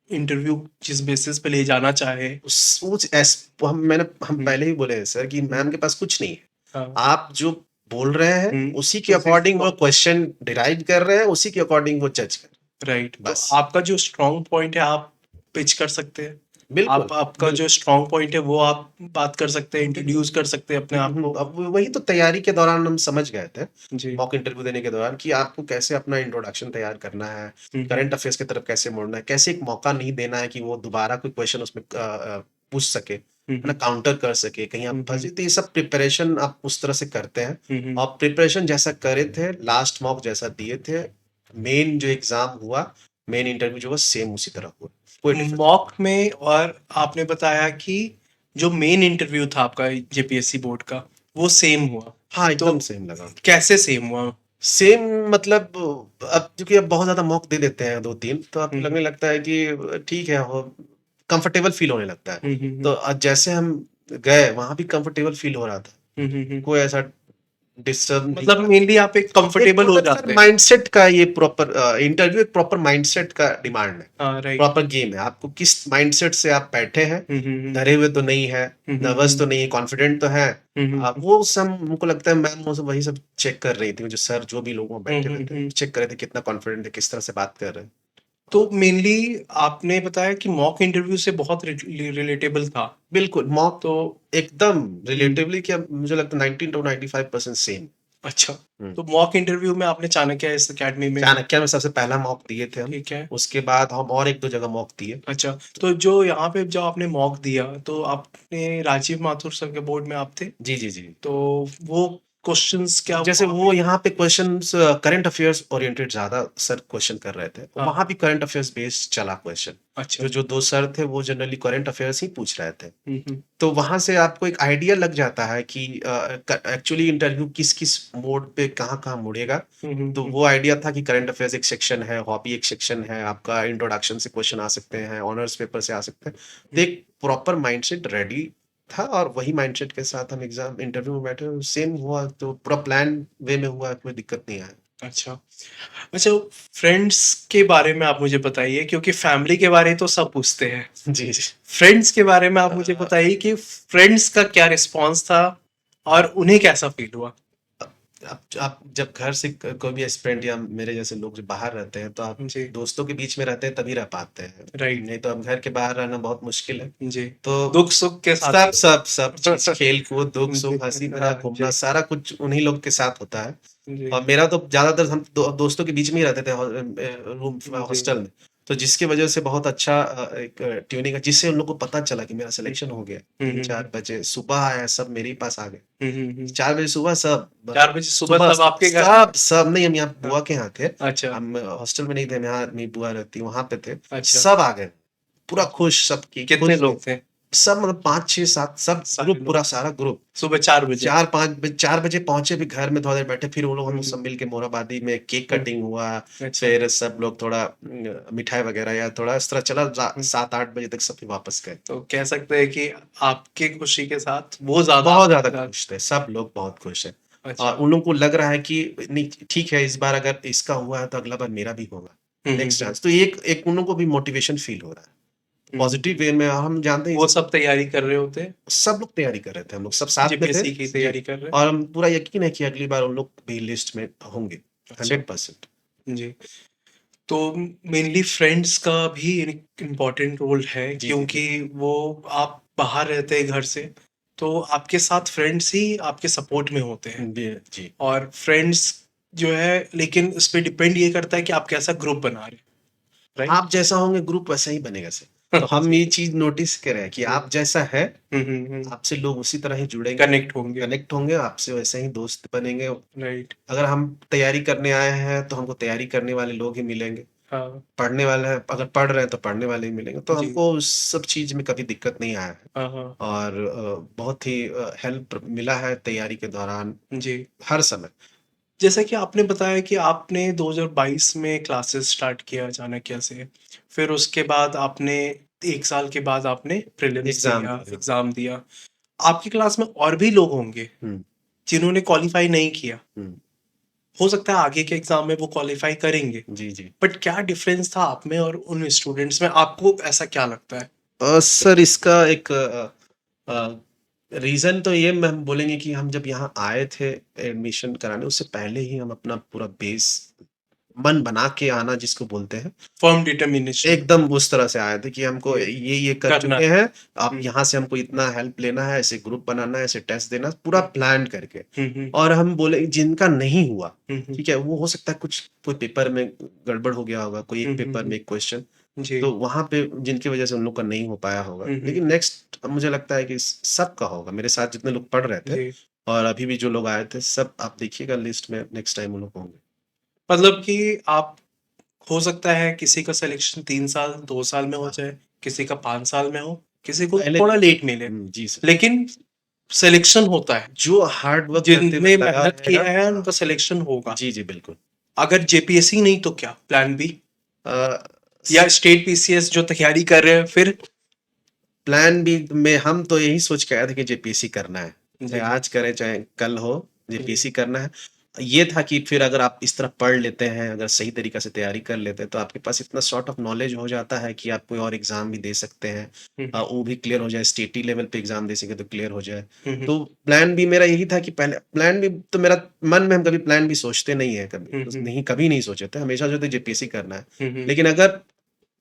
इंटरव्यू जिस बेसिस पे ले जाना चाहें। हम हुँ, पहले ही बोले हैं सर कि हुँ। मैम के पास कुछ नहीं है। हाँ। आप जो बोल रहे हैं हुँ। उसी के उसी अकॉर्डिंग वो को क्वेश्चन डिराइव कर रहे हैं, उसी के अकॉर्डिंग वो जज कर रहे राइट, हैं, तो बस। आपका जो स्ट्रॉन्ग पॉइंट है आप पिच कर सकते हैं। बिल्कुल, आप आपका जो बिल्कुल। स्ट्रॉन्ग पॉइंट है वो आप बात कर सकते हैं, इंट्रोड्यूस कर सकते हैं अपने आप को। अब वही तो तैयारी के दौरान हम समझ गए थे, जी। मॉक इंटरव्यू देने के दौरान, कि आपको कैसे अपना इंट्रोडक्शन तैयार करना है, हुँ, हुँ। करंट अफेयर्स की तरफ कैसे मोड़ना है, कैसे एक मौका नहीं देना है कि वो दोबारा कोई क्वेश्चन उसमें पूछ सके, हुँ, है ना, हुँ। काउंटर कर सके, कहीं आप हुँ, फँसे, हुँ। तो ये सब प्रिपरेशन आप उस तरह से करते हैं। हुँ, हुँ। और प्रिपरेशन जैसा करे थे, लास्ट मॉक जैसा दिए थे, मेन जो एग्ज़ाम हुआ, मेन इंटरव्यू जो हुआ, सेम उसी तरह हुआ, कोई डिफरेंस मॉक में और आपने बताया कि जो मेन इंटरव्यू था आपका जेपीएससी बोर्ड का, वो सेम हुआ। हाँ, तो एकदम सेम लगा। कैसे सेम हुआ? सेम मतलब, अब क्योंकि अब बहुत ज़्यादा मॉक दे देते हैं 2-3, तो हुँ, आपको हुँ। लगने लगता है कि ठीक है, वो कंफर्टेबल फ़ील होने लगता है। हुँ, हुँ, तो हुँ। जैसे हम गए, वहाँ भी कंफर्टेबल फ़ील हो रहा था। हुँ, हुँ, हुँ। कोई ऐसा डिस्टर्ब नहीं मतलब था। मेनली आप एक एक कंफर्टेबल हो मतलब सर जाते हैं। माइंडसेट का ये प्रॉपर इंटरव्यू, एक प्रॉपर माइंडसेट का डिमांड है। हाँ, राइट। प्रॉपर गेम है। आपको किस माइंडसेट से आप बैठे हैं, हुँ, हुँ, हुँ। डरे हुए तो नहीं है, हुँ, हुँ, नर्वस हुँ। तो नहीं है, कॉन्फिडेंट तो हैं। हुँ, हुँ, हुँ। वो सब हमको लगता है मैम वो सब वही सब चेक कर रही थी, जो सर जो भी लोग वहाँ हुँ, बैठे हुँ, हुए थे, हुँ। चेक कर रहे थे कितना कॉन्फिडेंट है, किस तरह से बात कर रहे हैं। तो और मेनली आपने बताया कि मॉक इंटरव्यू से बहुत रिलेटेबल था। बिल्कुल मॉक तो एकदम हुँ, रिलेटिवली, क्या मुझे लगता है 90 टू 95% सेम। अच्छा। हुँ। तो मॉक इंटरव्यू में आपने चाणक्य इस अकेडमी में चाणक्य में सबसे पहला मॉक दिए थे हम। ठीक है। उसके बाद हम और 1-2 जगह मॉक दिए। अच्छा, तो जो यहाँ पे जो आपने मॉक दिया, तो आपने राजीव माथुर सर के बोर्ड में आप थे? जी, जी, जी। तो वो क्वेश्चंस क्या जैसे वहाँ वो पे यहाँ पे क्वेश्चंस करंट अफेयर्स ओरिएंटेड ज़्यादा सर क्वेश्चन कर रहे थे। हाँ, वहाँ भी करंट अफेयर्स बेस्ड चला क्वेश्चन। अच्छा। जो 2 सर थे वो जनरली करंट अफेयर्स ही पूछ रहे थे। हुँ, हुँ। तो वहाँ से आपको एक आइडिया लग जाता है कि एक्चुअली इंटरव्यू किस-किस मोड पे कहाँ-कहाँ मुड़ेगा। हुँ, हुँ, तो हुँ। वो आइडिया था कि करंट अफेयर्स एक सेक्शन है, हॉबी एक सेक्शन है, आपका इंट्रोडक्शन से क्वेश्चन आ सकते हैं, ऑनर्स पेपर से आ सकते हैं। तो हुँ, एक प्रॉपर माइंडसेट रेडी था, और वही माइंडसेट के साथ हम एग्ज़ाम इंटरव्यू में बैठे, सेम हुआ, तो पूरा प्लान वे में हुआ, कोई दिक्कत नहीं आया। अच्छा। अच्छा, फ्रेंड्स के बारे में आप मुझे बताइए क्योंकि फैमिली के बारे तो सब पूछते हैं। जी, जी। फ्रेंड्स के बारे में आप मुझे अ, बताइए कि फ्रेंड्स का क्या रिस्पॉन्स था और उन्हें कैसा फ़ील हुआ? आप जब घर से कोई भी एस्पिरेंट या मेरे जैसे लोग जो बाहर रहते हैं, तो आप जी, दोस्तों के बीच में रहते हैं तभी रह पाते हैं। राइट। नहीं तो अब घर के बाहर रहना बहुत मुश्किल है। जी, तो दुःख-सुख के साथ सब ही। सब सब चीज़, खेल-कूद, जी, दुःख-सुख, हँसी-मज़ाक, हाँ, घूमना, जी, सारा कुछ उन्हीं लोग के साथ होता है। जी, और मेरा तो ज़्यादातर हम दोस्तों के बीच में ही रहते थे, रूम जी, हॉस्टल में। तो जिसकी वजह से बहुत अच्छा एक ट्यूनिंग है, जिससे उन लोगों को पता चला कि मेरा सिलेक्शन हो गया। हुँ, हुँ, 3-4 हुँ। बजे सुबह आया, सब मेरे ही पास आ गए। हुँ, हुँ, हुँ। 4 बजे सुबह सब 4 बजे सुबह सुबह सब आपके घर? सब नहीं, हम यहाँ हाँ, बुआ के यहाँ थे। अच्छा, हम हॉस्टल में नहीं थे, हम यहाँ मेरी बुआ रहती, वहाँ पे थे। अच्छा। सब आ गए, पूरा खुश, सब कि कितने खुश थे। लोग थे? सब मतलब 5, 6, 7 सब सारे ग्रुप, लोग पूरा सारा ग्रुप सुबह 4 बजे। 4 बजे पहुंचे, फिर घर में थोड़ा देर बैठे, फिर वो लोग हम लोग हुँ, सब मिल के मोरहाबादी में केक हुँ, कटिंग हुआ, अच्छा। फिर सब लोग थोड़ा मिठाई वगैरह या थोड़ा इस तरह चला, हुँ, 7-8 बजे तक सब फिर वापस गए। तो कह सकते हैं कि आपके खुशी के साथ वो ज़्यादा बहुत ज़्यादा आपके साथ। खुश थे, सब लोग बहुत खुश हैं। और अच्छा। उन लोगों को लग रहा है कि नहीं ठीक है, इस बार अगर इसका हुआ है तो अगला बार मेरा भी होगा, हुँ, हुँ, नेक्स्ट हुँ, चांस। तो एक एक उन लोगों को भी मोटिवेशन फील हो रहा है, हुँ, हुँ। पॉजिटिव वे में। और हम जानते हैं वो सब तैयारी कर रहे होते हैं, सब लोग तैयारी कर रहे थे, हम लोग सब साथ में थे। जेपीएससी की जी, तैयारी कर रहे और हम पूरा यकीन है कि अगली बार उन लोग भी लिस्ट में होंगे, हैं। अच्छा, 100%। जी। तो मेनली फ्रेंड्स का भी एक इम्पोर्टेंट रोल है जी, जी, क्योंकि वो आप बाहर रहते हैं घर से, तो आपके साथ फ्रेंड्स ही आपके सपोर्ट में होते हैं। जी। और फ्रेंड्स जो है, लेकिन उस पे डिपेंड ये करता है कि आप कैसा ग्रुप बना रहे हैं, राइट? आप जैसा होंगे ग्रुप वैसा ही बनेगा सर। तो हम जी। ये चीज़ नोटिस करे हैं कि आप जैसा है, हुँ। आपसे लोग उसी तरह ही जुड़ेंगे, कनेक्ट होंगे, कनेक्ट होंगे, आपसे वैसे ही दोस्त बनेंगे। राइट। अगर हम तैयारी करने आए हैं, तो हमको तैयारी करने वाले लोग ही मिलेंगे। हाँ, पढ़ने वाले हैं, अगर पढ़ रहे हैं तो पढ़ने वाले ही मिलेंगे। तो जी। हमको उस सब चीज़ में कभी दिक्कत नहीं आया है। हाँ, हाँ। और बहुत ही हेल्प मिला है तैयारी के दौरान, जी। हर समय। जैसा कि आपने बताया कि आपने 2022 में क्लासेस स्टार्ट किया चाणक्य से, फिर उसके बाद आपने 1 साल के बाद आपने प्रीलिम्स एग्ज़ाम दिया, दिया। एग्ज़ाम दिया। आपकी क्लास में और भी लोग होंगे हुँ, जिन्होंने क्वालीफाई नहीं किया। हुँ। हो सकता है आगे के एग्ज़ाम में वो क्वालीफाई करेंगे, जी, जी। बट क्या डिफरेंस था आप में और उन स्टूडेंट्स में? आपको ऐसा क्या लगता है? सर इसका एक रीज़न तो ये हम बोलेंगे कि हम जब यहाँ आए थे एडमिशन कराने, उससे पहले ही हम अपना पूरा बेस, मन बना के आना जिसको बोलते हैं, फर्म डिटर्मिनेशन एकदम उस तरह से आए थे कि हमको जी, ये कर करना चुके हैं, अब है। यहाँ से हमको इतना हेल्प लेना है, ऐसे ग्रुप बनाना है, ऐसे टेस्ट देना है, पूरा प्लान करके। हुँ। और हम बोले जिनका नहीं हुआ, हुँ। ठीक है, वो हो सकता है कुछ कोई पेपर में गड़बड़ हो गया होगा, कोई हुँ, एक हुँ, पेपर हुँ। में एक क्वेश्चन, जी। तो वहाँ पे जिनकी वजह से उन लोग का नहीं हो पाया होगा। हुँ। लेकिन नेक्स्ट मुझे लगता है कि सबका होगा, मेरे साथ जितने लोग पढ़ रहे थे जी। और अभी भी जो लोग आए थे, सब आप देखिएगा लिस्ट में नेक्स्ट टाइम वो लोग होंगे। मतलब कि आप हो सकता है किसी का सिलेक्शन 3 साल, 2 साल में हो हाँ, जाए, किसी का 5 साल में हो, किसी को पहले थोड़ा लेट मिले, जी सर। लेकिन सिलेक्शन होता है। जो हार्ड वर्क करते हुए जिनने लगा मेहनत किया रहेगा, है हाँ, उनका सिलेक्शन होगा। जी, जी, बिल्कुल। अगर जेपीएससी नहीं तो क्या? प्लान बी अ, या स्टेट पीसीएस जो तैयारी कर रहे हैं फिर? प्लान बी में हम तो यही सोच के आए थे कि जेपीएससी करना है। चाहे जी, आज करें, चाहे कल हो, जी। जेपीएससी करना है। ये था कि फिर अगर आप इस तरह पढ़ लेते हैं, अगर सही तरीक़ा से तैयारी कर लेते हैं, तो आपके पास इतना सॉर्ट ऑफ नॉलेज हो जाता है कि आप कोई और एग्ज़ाम भी दे सकते हैं। हुँ। वो भी क्लियर हो जाए, स्टेटी लेवल पे एग्ज़ाम दे सकें तो क्लियर हो जाए। हुँ। तो प्लान बी मेरा यही था कि पहले प्लान बी तो मेरा मन में, हम कभी प्लान बी सोचते नहीं है कभी। हुँ, बस हुँ। नहीं, कभी नहीं सोचे थे। हमेशा सोचते जेपीएससी करना है। हुँ। लेकिन अगर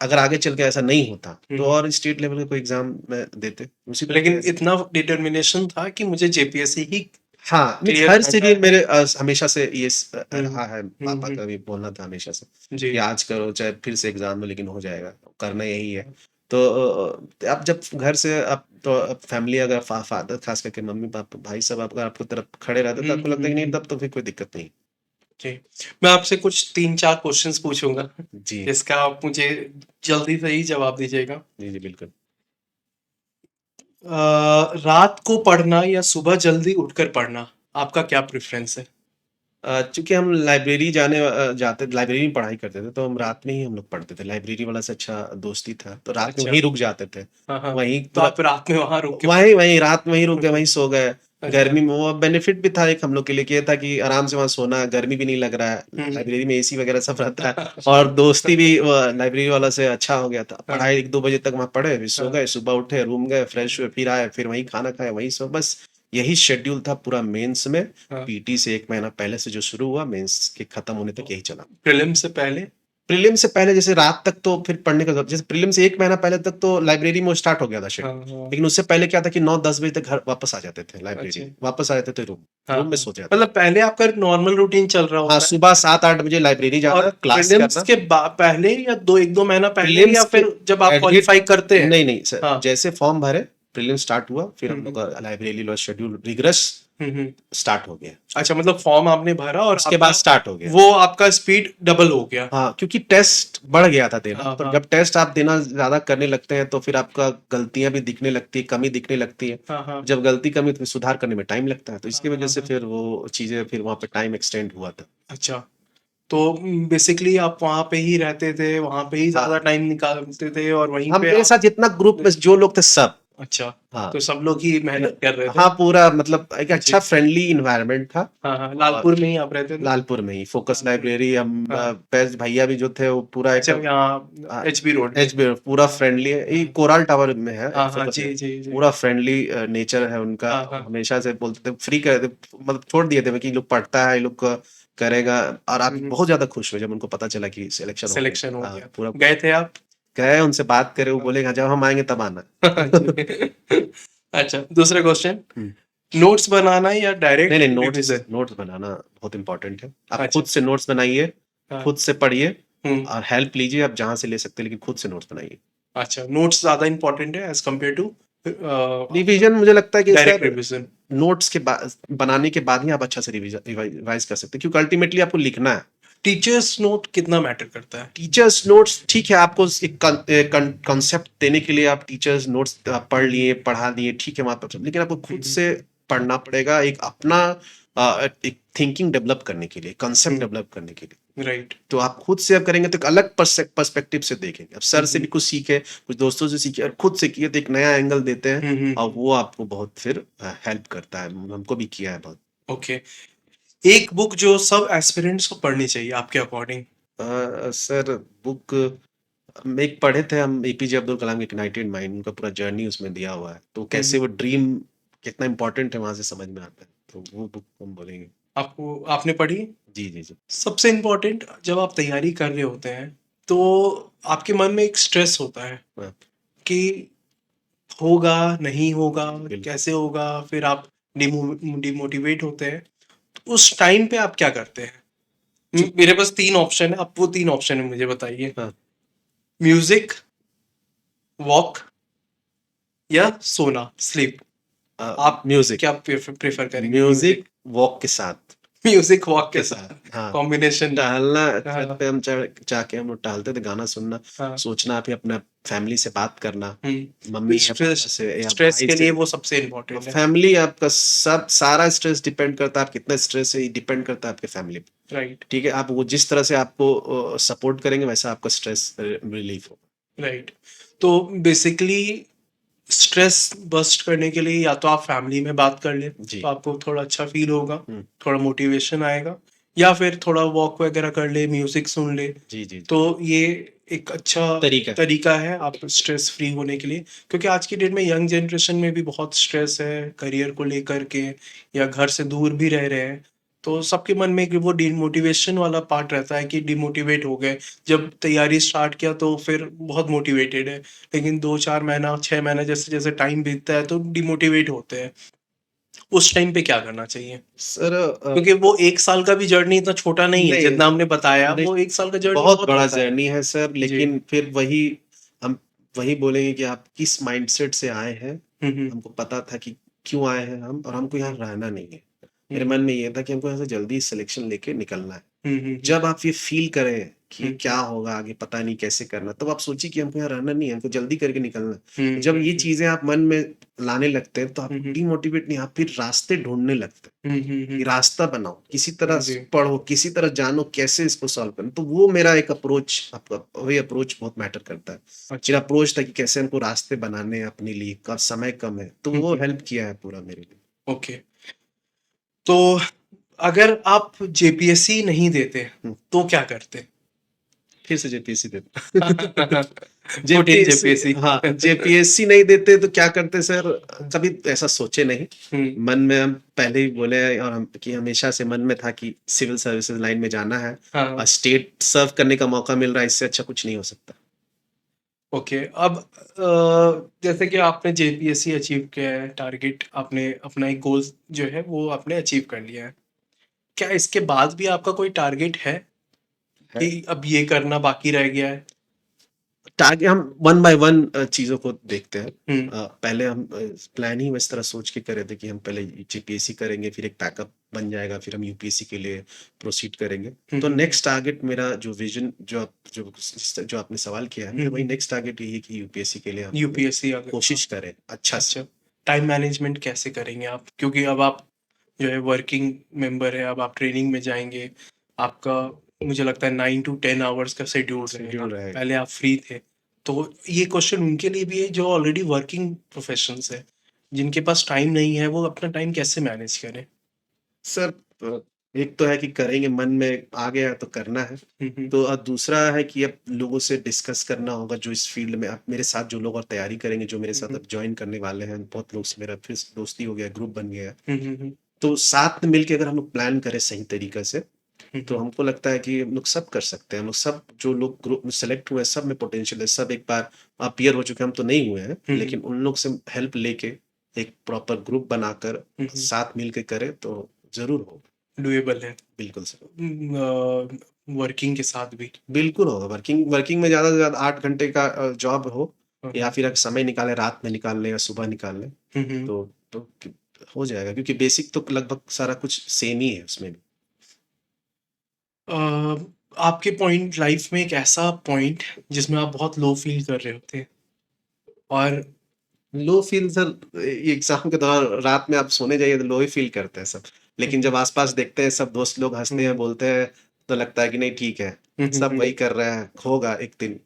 अगर आगे चल के ऐसा नहीं होता, तो हुँ। और स्टेट लेवल का कोई एग्ज़ाम में देते, उसी तरह लेकिन से। इतना डिटर्मिनेशन था कि मुझे जेपीएससी ही हाँ, नहीं क्लियर घर से करना भी है। मेरे हमेशा से ये हुँ, रहा है, पापा हुँ। का भी बोलना था हमेशा से जी। कि आज करो चाहे फिर से एग्ज़ाम दो, लेकिन हो जाएगा, करना यही है। तो अब जब घर से अब तो अब फैमिली, अगर फादर ख़ास करके मम्मी-पापा, भाई सब अगर आपकी तरफ खड़े रहते हैं, तो आपको लगता है कि नहीं, तब तो फिर कोई दिक्कत नहीं। जी। मैं आपसे कुछ 3-4 क्वेश्चन्स पूछूँगा, जी। जिसका आप मुझे जल्दी से ही जवाब दीजिएगा। जी, जी, बिल्कुल। रात को पढ़ना या सुबह जल्दी उठकर पढ़ना, आपका क्या प्रेफ़रेंस है? चूँकि हम लाइब्रेरी लाइब्रेरी में पढ़ाई करते थे, तो हम रात में ही हम लोग पढ़ते थे। लाइब्रेरी वाला से अच्छा दोस्ती था, तो रात में अच्छा। वहीं रुक जाते थे। हाँ, हाँ। वहीं तो पूरा आप रात में वहाँ रुक के वहीं वहीं रात में वहीं रुक गए, वहीं सो गए। अच्छा। गर्मी में वो बेनिफिट भी था एक हम लोग के लिए, कि ये था कि आराम से वहाँ सोना, गर्मी भी नहीं लग रहा है। हुँ। लाइब्रेरी में एसी वगैरह सब रहता है, और दोस्ती भी लाइब्रेरी वाला से अच्छा हो गया था। हाँ, पढ़ाई 1-2 बजे तक वहाँ पढ़े, फिर सो हाँ। गए, सुबह उठे, रूम गए, फ्रेश हुए, फिर आए, फिर वहीं खाना खाए, वहीं सो, बस यही शेड्यूल था पूरा मेंस में। हाँ। पीटी से 1 महीना पहले से जो शुरू हुआ, मेंस के खत्म होने तक यही चला। प्रीलिम से पहले? प्रीलिम से पहले जैसे रात तक तो फिर पढ़ने का, जैसे प्रीलिम से 1 महीना पहले तक तो लाइब्रेरी में वो स्टार्ट हो गया था हाँ, शेड्यूल। हाँ। लेकिन उससे पहले क्या था कि 9-10 बजे तक घर वापस आ जाते थे अच्छा। लाइब्रेरी, वापस आ जाते थे रूम, हाँ, रूम में हाँ। सो जाते थे। मतलब पहले आपका नॉर्मल रूटीन चल रहा हाँ, होता है सुबह 7-8 बजे लाइब्रेरी और जाना, क्लास प्रीलिम्स करना। के पहले या 1-2 महीना पहले या प्रीलिम्स के फिर जब आप एडमिट क्वालीफाई करते हैं? नहीं, नहीं सर, हाँ, जैसे फॉर्म भरे, प्रीलिम स्टार्ट हुआ, फिर हम लोग का library law schedule rigorous start हो गया, अच्छा, मतलब फॉर्म आपने भरा और उसके बाद स्टार्ट हो गया। वो आपका स्पीड डबल हो गया। हाँ, क्योंकि टेस्ट बढ़ गया था देना, हाँ, तो हाँ। जब टेस्ट आप देना ज्यादा करने लगते हैं तो फिर आपका गलतियां भी दिखने लगती है, कमी दिखने लगती है। हाँ, हाँ। जब गलती कमी तो फिर सुधार करने में टाइम लगता है, तो इसकी हाँ, वजह से हाँ। फिर वो चीजें फिर वहां पे टाइम एक्सटेंड हुआ था। अच्छा, तो बेसिकली आप वहाँ पे ही रहते थे, वहाँ पे ही हाँ, ज़्यादा टाइम निकालते थे और वहीं हम पे मेरे आप साथ जितना ग्रुप में जो लोग थे सब। अच्छा, हाँ, तो सब लोग ही मेहनत कर रहे थे? हाँ, पूरा मतलब एक जी। अच्छा फ्रेंडली इन्वायरमेंट था। हाँ, हाँ, और लालपुर में ही आप रहते थे? लालपुर में ही फोकस लालपुर। लाइब्रेरी, हम हाँ। पैज भैया भी जो थे वो पूरा अच्छा, एकदम यहाँ एचबी रोड पे? एच पूरा फ्रेंडली है, ये हाँ, कोराल टावर में है हाँ, हाँ, फोकस जी, में। जी, जी। पूरा फ्रेंडली नेचर है उनका, हाँ, हाँ। हमेशा से बोलते थे फ्री कर देते, मतलब छोड़ दिए थे कि ये लोग पढ़ता है, ये लोग करेगा। और आप बहुत ज्यादा खुश हुए जब उनको पता चला कि सिलेक्शन हो सिलेक्शन हो गया। हाँ, गया। पूरा गए थे आप? गए, उनसे बात करे, वो बोले जब हम आएंगे तब आना। जी। अच्छा, दूसरा क्वेश्चन, हम्म। नोट्स बनाना या डायरेक्ट नहीं, नोट्स रिवीजन? नोट्स बनाना बहुत इंपॉर्टेंट है। आप अच्छा। खुद से नोट्स बनाइए, हाँ। खुद से पढ़िए, हम्म। और हेल्प लीजिए आप जहां से ले सकते हैं, लेकिन खुद से नोट्स बनाइए। अच्छा, नोट्स ज्यादा इंपॉर्टेंट है एज कम्पेयर टू रिवीजन मुझे लगता है कि डायरेक्ट सर रिवीजन? नोट्स के बाद बनाने के बाद ही आप अच्छा से रिवाइज कर सकते हैं, क्योंकि अल्टीमेटली आपको लिखना है। टीचर्स नोट कितना मैटर करता है? टीचर्स नोट्स ठीक है, आपको एक कॉन्सेप्ट देने के लिए आप टीचर्स नोट्स पढ़ लिए, पढ़ा दिए, ठीक है वहां पर, लेकिन आपको खुद से पढ़ना पड़ेगा, एक अपना एक थिंकिंग डेवलप करने के लिए, कंसेप्ट डेवलप करने के लिए। राइट। तो आप खुद से अब करेंगे तो एक अलग पर्सपेक्टिव से देखेंगे। अब सर से भी कुछ सीखे, कुछ दोस्तों से सीखे, और खुद से किए तो एक नया एंगल देते हैं, और वो आपको बहुत फिर हेल्प करता है। हमको भी किया है बहुत। ओके, एक बुक जो सब एस्पिरेंट्स को पढ़नी चाहिए आपके अकॉर्डिंग? सर बुक एक पढ़े थे हम, एपीजे अब्दुल कलाम के इग्नाइटेड माइंड, उनका पूरा जर्नी उसमें दिया हुआ है, तो कैसे वो ड्रीम कितना इंपॉर्टेंट है वहां से समझ में आता है, तो वो बुक हम बोलेंगे। आपको आपने पढ़ी? जी, जी, जी। सबसे इम्पोर्टेंट, जब आप तैयारी कर रहे होते हैं तो आपके मन में एक स्ट्रेस होता है हाँ, कि होगा नहीं होगा, बिल्कुल। कैसे होगा, फिर आप डिमोटिवेट होते हैं। तो उस टाइम पे आप क्या करते हैं? मेरे पास 3 ऑप्शन है, आप वो 3 ऑप्शन है मुझे बताइए। हाँ, म्यूजिक, वॉक या सोना, स्लीप। आप म्यूजिक, क्या प्रेफर करेंगे? म्यूजिक वॉक के साथ। म्यूजिक वॉक के के साथ साथ, हाँ। कॉम्बिनेशन। टहलना, हाँ, छत पे हम जाके हम लोग टहलते थे, गाना सुनना, हाँ। सोचना, फिर अपना फैमिली से बात करना, मम्मी या पापा स्ट्रेस से या स्ट्रेस भाई के से। लिए वो सबसे इम्पोर्टेंट है। फैमिली आपका सब सारा स्ट्रेस डिपेंड करता है, आप कितना स्ट्रेस है, ये डिपेंड करता है आपके फैमिली पे। राइट, ठीक है, आप वो जिस तरह से आपको सपोर्ट करेंगे, वैसा आपका स्ट्रेस रिलीफ हो। राइट। तो बेसिकली स्ट्रेस बस्ट करने के लिए या तो आप फैमिली में बात कर ले, जी। तो आपको थोड़ा अच्छा फील होगा, हम्म। थोड़ा मोटिवेशन आएगा, या फिर थोड़ा वॉक वगैरह कर ले, म्यूजिक सुन ले। जी, जी, तो ये एक अच्छा तरीका है आप स्ट्रेस फ्री होने के लिए, क्योंकि आज की डेट में यंग जनरेशन में भी बहुत स्ट्रेस है करियर को लेकर के, या घर से दूर भी रह रहे हैं, तो सबके मन में एक वो डिमोटिवेशन वाला पार्ट रहता है कि डिमोटिवेट हो गए। जब तैयारी स्टार्ट किया तो फिर बहुत मोटिवेटेड है, लेकिन 2-4 महीना 6 महीना जैसे जैसे टाइम बीतता है तो डिमोटिवेट होते हैं। उस टाइम पे क्या करना चाहिए? सर क्योंकि वो 1 साल का भी जर्नी इतना छोटा नहीं है नहीं, जितना हमने बताया, नहीं, वो 1 साल का जर्नी बहुत बहुत बड़ा होता है। जर्नी है सर, जी। लेकिन फिर वही हम वही बोलेंगे कि आप किस माइंडसेट से आए हैं। हमको पता था कि क्यों आए हैं हम, और हमको यहाँ रहना नहीं है। मेरे मन में ये था कि हमको यहाँ से जल्दी सिलेक्शन लेके निकलना है। जब आप ये फील करें कि ये क्या होगा आगे, पता नहीं कैसे करना, तब आप सोचिए कि हमको यहाँ रहना नहीं है, हमको जल्दी करके निकलना है। जब ये चीजें आप मन में लाने लगते हैं तो आप डिमोटिवेट नहीं, आप फिर रास्ते ढूंढने लगते हैं कि रास्ता बनाओ, किसी तरह जी। पढ़ो, किसी तरह जानो कैसे इसको सॉल्व करना। तो वो मेरा एक अप्रोच, आपका वही अप्रोच बहुत मैटर करता है। मेरा अप्रोच था कि कैसे हमको रास्ते बनाने हैं अपने लिए, का समय कम है, तो वो हेल्प किया है पूरा मेरे लिए। ओके, तो अगर आप जेपीएससी नहीं देते तो क्या करते? फिर से जेपीएससी देते कठिन जेपीएससी। हाँ, जेपीएससी नहीं देते तो क्या करते सर, कभी ऐसा सोचे नहीं। मन में हम पहले ही बोले हैं, और हम कि हमेशा से मन में था कि सिविल सर्विसेज लाइन में जाना है, और स्टेट सर्व करने का मौका मिल रहा है, इससे अच्छा कुछ नहीं हो सकता। ओके, अब जैसे कि आपने जेपीएससी अचीव किया है, टारगेट आपने अपना एक गोल जो है वो आपने अचीव कर लिया है, क्या इसके बाद भी आपका कोई टारगेट है कि अब ये करना बाकी रह गया है? टारगेट हम वन बाय वन चीज़ों को देखते हैं। हम्म पहले हम प्लान ही इस तरह सोच के करे थे कि हम पहले जीपीएससी करेंगे, फिर एक बैकअप बन जाएगा, फिर हम यूपीएससी के लिए प्रोसीड करेंगे। तो हम्म नेक्स्ट टारगेट मेरा जो विजन जो आपने सवाल किया है, मेरा वही नेक्स्ट टारगेट यही है कि यूपीएससी के लिए हम यूपीएससी कोशिश करें अच्छा से। अच्छा, टाइम मैनेजमेंट कैसे करेंगे आप? क्योंकि अब आप जो है वर्किंग मेंबर है, अब आप ट्रेनिंग में जाएंगे, आपका मुझे लगता है 9 to 10 आवर्स का शेड्यूल रहेगा। शेड्यूल रहेगा। पहले आप फ्री थे, तो ये क्वेश्चन उनके लिए भी है जो ऑलरेडी वर्किंग प्रोफेशनल्स है, जिनके पास टाइम नहीं है, वो अपना टाइम कैसे मैनेज करें? सर एक तो है कि करेंगे, मन में आ गया है तो करना है। हम्म तो दूसरा है कि अब लोगों से डिस्कस करना होगा जो इस फील्ड में अब मेरे साथ जो लोग और तैयारी करेंगे, जो मेरे साथ अब ज्वाइन करने वाले हैं, बहुत लोग से मेरा फिर दोस्ती हो गया, ग्रुप बन गया है। हम्म तो साथ में मिलके अगर हम लोग प्लान करें सही तरीके से, तो हम्म हमको लगता है कि हम लोग सब कर सकते हैं। हम लोग सब जो लोग ग्रुप में सेलेक्ट हुए हैं, सब में पोटेंशियल है, सब एक बार अपीयर हो चुके हैं। हम तो नहीं हुए हैं, लेकिन उन लोग से हेल्प लेके एक प्रॉपर ग्रुप बनाकर साथ मिल के करें तो जरूर हो। डुएबल है बिल्कुल सर, वर्किंग के साथ भी। बिल्कुल होगा। वर्किंग वर्किंग में ज्यादा से ज्यादा 8 घंटे का जॉब हो, या हम्म फिर अगर समय निकाले, रात में निकाल ले या सुबह निकाल ले, हम्म तो हो जाएगा, क्योंकि बेसिक तो लगभग सारा कुछ सेम ही है उसमें भी। अ, आपके पॉइंट लाइफ में एक ऐसा पॉइंट जिसमें आप बहुत लो फील कर रहे होते हैं, और लो फील सर, एग्जाम के दौरान रात में आप सोने जाइए तो लो ही फील करते हैं सब। लेकिन जब आसपास देखते हैं सब दोस्त लोग हंसते हैं, बोलते हैं, तो लगता है कि नहीं ठीक है, सब वही कर रहे हैं, होगा एक दिन।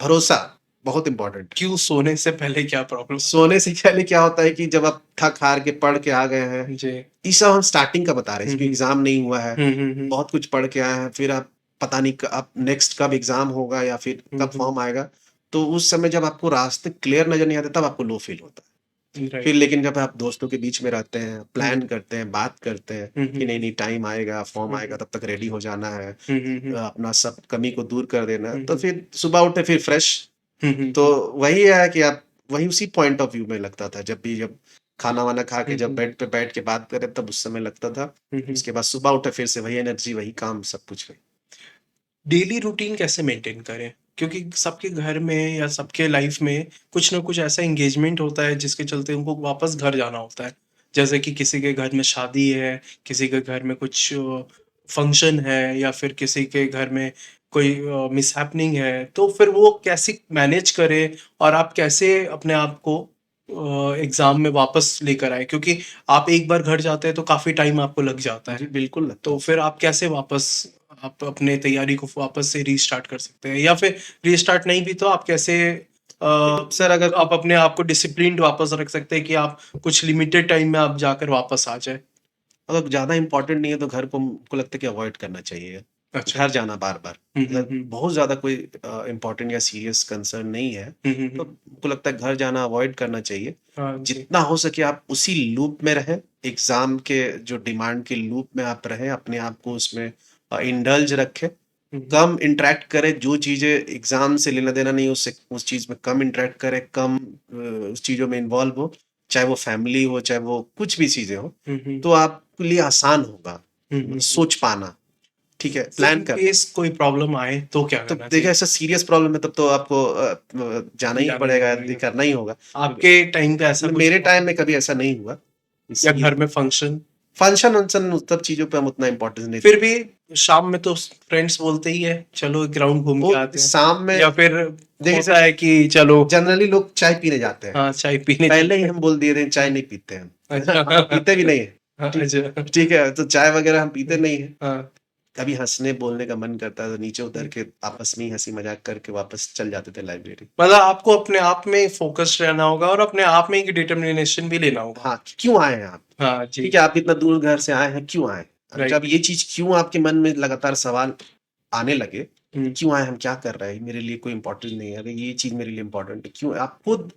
भरोसा बहुत इंपॉर्टेंट है। क्यों सोने से पहले क्या प्रॉब्लम? सोने से पहले क्या होता है कि जब आप थक हार के पढ़ के आ गए हैं, जी। ये सब हम स्टार्टिंग का बता रहे हैं, क्योंकि एग्जाम नहीं हुआ है, हम्म बहुत कुछ पढ़ के आए हैं, फिर आप पता नहीं आप नेक्स्ट कब एग्जाम होगा या फिर कब फॉर्म आएगा। तो उस समय जब आपको रास्ते क्लियर नजर नहीं आते, तब आपको लो फील होता है। फिर राइट। लेकिन जब आप दोस्तों के बीच में रहते हैं, प्लान करते हैं, बात करते हैं कि नहीं नहीं टाइम आएगा, फॉर्म आएगा, तब तक रेडी हो जाना है, अपना सब कमी को दूर कर देना है, तो फिर सुबह उठे फिर फ्रेश। तो वही है कि आप वही उसी पॉइंट ऑफ व्यू में लगता था, जब खाना वाना खा के जब बेड पे बैठ के बात करें, तब उस समय लगता था। उसके बाद सुबह उठे फिर से वही एनर्जी, वही काम, सब कुछ वही। डेली रूटीन कैसे मेंटेन करें? क्योंकि सबके घर में या सबके लाइफ में कुछ ना कुछ ऐसा एंगेजमेंट होता है जिसके चलते उनको वापस घर जाना होता है। जैसे कि किसी के घर में शादी है, किसी के घर में कुछ फंक्शन है, या फिर किसी के घर में कोई मिसहैपनिंग है, तो फिर वो कैसे मैनेज करे, और आप कैसे अपने आप को एग्जाम में वापस लेकर आए? क्योंकि आप एक बार घर जाते हैं तो काफी टाइम आपको लग जाता जी है, बिल्कुल लगता तो है। फिर आप कैसे वापस आप अपने तैयारी को वापस से रीस्टार्ट कर सकते हैं? या फिर रीस्टार्ट नहीं भी तो आप कैसे सर अगर आप अपने आप को डिसिप्लिन्ड वापस रख सकते हैं कि आप कुछ लिमिटेड टाइम में आप जाकर वापस आ जाए? अगर ज्यादा इंपॉर्टेंट नहीं है तो घर को हमको लगता है कि अवॉइड करना चाहिए, अच्छा। घर जाना बार बार। अगर हम्म बहुत ज्यादा कोई इंपॉर्टेंट या सीरियस कंसर्न नहीं है, तो हमको लगता है घर जाना अवॉइड करना चाहिए। हाँ जी। जितना हो सके आप उसी लूप में रहें, एग्जाम के जो डिमांड के लूप में आप रहें, अपने आप को उसमें इंडल्ज रखें, कम इंटरेक्ट करें, जो चीजें एग्जाम से लेना देना नहीं उससे उस चीज में कम इंटरेक्ट करें, कम उस चीजों में इन्वॉल्व हो, चाहे वो फैमिली हो, चाहे वो कुछ भी चीजें हो, तो आपके लिए आसान होगा सोच पाना। ठीक है, प्लान कर। केस कोई प्रॉब्लम आए तो क्या तो करना देखिए चाहिए? ऐसा सीरियस प्रॉब्लम है, तब तो आपको जाना ही जाना ही पड़ेगा, पड़ेगा। करना ही होगा। आपके टाइम पे ऐसा कुछ मेरे टाइम में कभी ऐसा नहीं हुआ, या इसलिए घर में फंक्शन? फंक्शन वंक्शन उन सब चीजों पे हम उतना इम्पोर्टेंस नहीं फिर भी शाम में तो फ्रेंड्स बोलते ही है चलो एक राउंड घूम वो के आते हैं, शाम में। या फिर देखिए होता सर, है कि चलो जनरली लोग चाय पीने जाते हैं, हाँ चाय पीने पहले ही चलते हम बोल दिए थे चाय नहीं पीते हैं हम। हैं। हम पीते भी नहीं है। हाँ, ठीक अच्छा। ठीक है, तो चाय वगैरह हम पीते नहीं है। हाँ, कभी हंसने बोलने का मन करता है तो नीचे उतर के आपस में ही हंसी मजाक करके वापस चल जाते थे लाइब्रेरी। मतलब आपको अपने आप में फोकस्ड रहना होगा और अपने आप में एक डिटर्मिनेशन भी लेना होगा। हाँ, क्यों आए हैं आप? हाँ जी। ठीक है, आप इतना दूर घर से आए हैं, क्यों आए? अब राइट। जब ये चीज क्यों आपके मन में लगातार सवाल आने लगे कि क्यों आए, हम क्या कर रहे हैं, मेरे लिए कोई इंपॉर्टेंट नहीं है, अगर ये चीज मेरे लिए इंपॉर्टेंट है, क्यों? आप खुद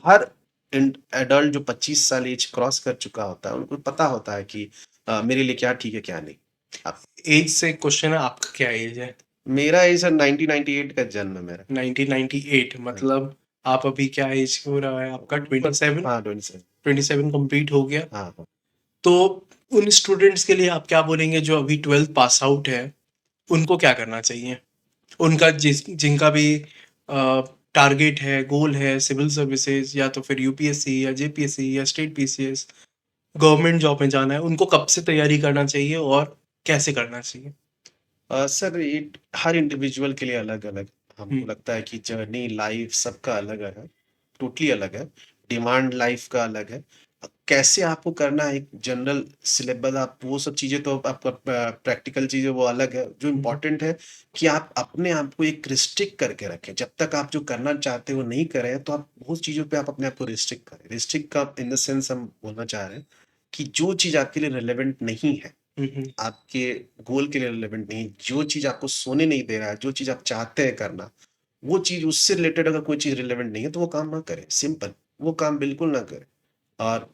हर एडल्ट जो 25 साल एज क्रॉस कर चुका होता है, उनको पता होता है कि मेरे लिए क्या ठीक है क्या नहीं। आप एज से क्वेश्चन है, आपका क्या एज है? मेरा एज है 1998 का जन्म है मेरा। 1998, मतलब आप अभी क्या एज हो रहा है आपका? 27? हाँ 27। 27 कंप्लीट हो गया। हाँ हाँ। तो उन स्टूडेंट्स के लिए आप क्या बोलेंगे जो अभी 12th पास आउट है, उनको क्या करना चाहिए? उनका जिनका भी टारगेट है, गोल है, सिविल सर्विसेज या तो फिर यूपीएससी या जेपीएससी या स्टेट पीसीएस, गवर्नमेंट जॉब में जाना है, उनको कब से तैयारी करना चाहिए और कैसे करना चाहिए? सर ये हर इंडिविजुअल के लिए अलग-अलग हमको हम्म, लगता है कि जर्नी लाइफ सबका अलग है, टोटली अलग है, डिमांड लाइफ का अलग है। कैसे आपको करना है एक जनरल सिलेबस आप वो सब चीज़ें तो आपका प्रैक्टिकल चीज़ें वो अलग है। जो हम्म, इम्पोर्टेंट है कि आप अपने आप को एक रिस्ट्रिक्ट करके रखें। जब तक आप जो करना चाहते हो नहीं कर रहे हैं तो आप बहुत चीज़ों पे आप अपने आप को रिस्ट्रिक्ट करें। रिस्ट्रिक्ट का इन द सेंस हम बोलना चाह रहे हैं कि जो चीज़ आपके लिए रिलेवेंट नहीं है, हम्म, आपके गोल के लिए रिलेवेंट नहीं, जो चीज़ आपको सोने नहीं दे रहा है, जो चीज़ आप चाहते हैं करना, वो चीज़ उससे रिलेटेड अगर कोई चीज़ रिलेवेंट नहीं है, तो वो काम ना करें, सिंपल। वो काम बिल्कुल ना करें। और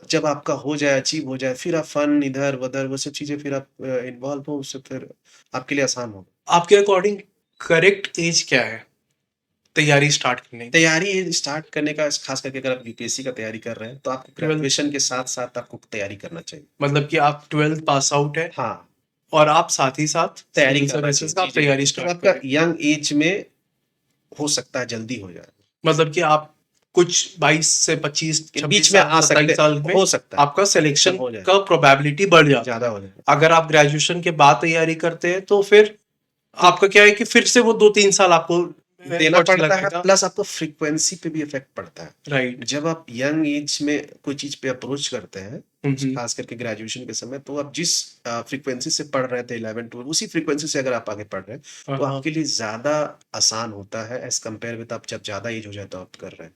जब आपका हो जाए, अचीव हो जाए, फिर आप फन इधर-उधर वो सब चीज़ें फिर आप इन्वॉल्व हो, उससे फिर आपके लिए आसान होगा। आपके अकॉर्डिंग करेक्ट एज क्या है तैयारी स्टार्ट करने की? तैयारी स्टार्ट करने का खास करके अगर आप यूपीएससी का तैयारी कर रहे हैं, तो आपको 12th, ग्रेजुएशन के साथ-साथ आपको तैयारी करना चाहिए। मतलब कि आप 12th पास आउट है हाँ, और आप साथ ही साथ तैयारी सिविल करना चाहिए। सर्विसेज का जी, आप जी। तैयारी तो स्टार्ट कर आपका रहे हैं। यंग एज में हो सकता है जल्दी हो जाए। मतलब कि आप कुछ 22 से 25 के 26 बीच में साल आ सकते 27 साल में हो सकता है, आपका सिलेक्शन हो जाए, का प्रोबेबिलिटी बढ़ जाता ज़्यादा है। हो जाए। अगर आप ग्रेजुएशन के बाद तैयारी करते हैं तो फिर तो आपका क्या है कि फिर से वो 2-3 साल आपको देना एफर्ट्स पड़ता है लगेगा। प्लस आपको फ्रीक्वेंसी पे भी इफ़ेक्ट पड़ता है। राइट। जब आप यंग एज में कोई चीज़ पे अप्रोच करते हैं, हुँ, हुँ। खास करके ग्रेजुएशन के समय, तो आप जिस फ्रीक्वेंसी से पढ़ रहे थे 11-12 उसी फ्रीक्वेंसी से अगर आप आगे पढ़ रहे हैं, हाँ, तो हाँ। आपके लिए ज़्यादा आसान होता है एज़ कंपेयर विद आप जब ज़्यादा एज हो जाए तो आप कर रहे हैं।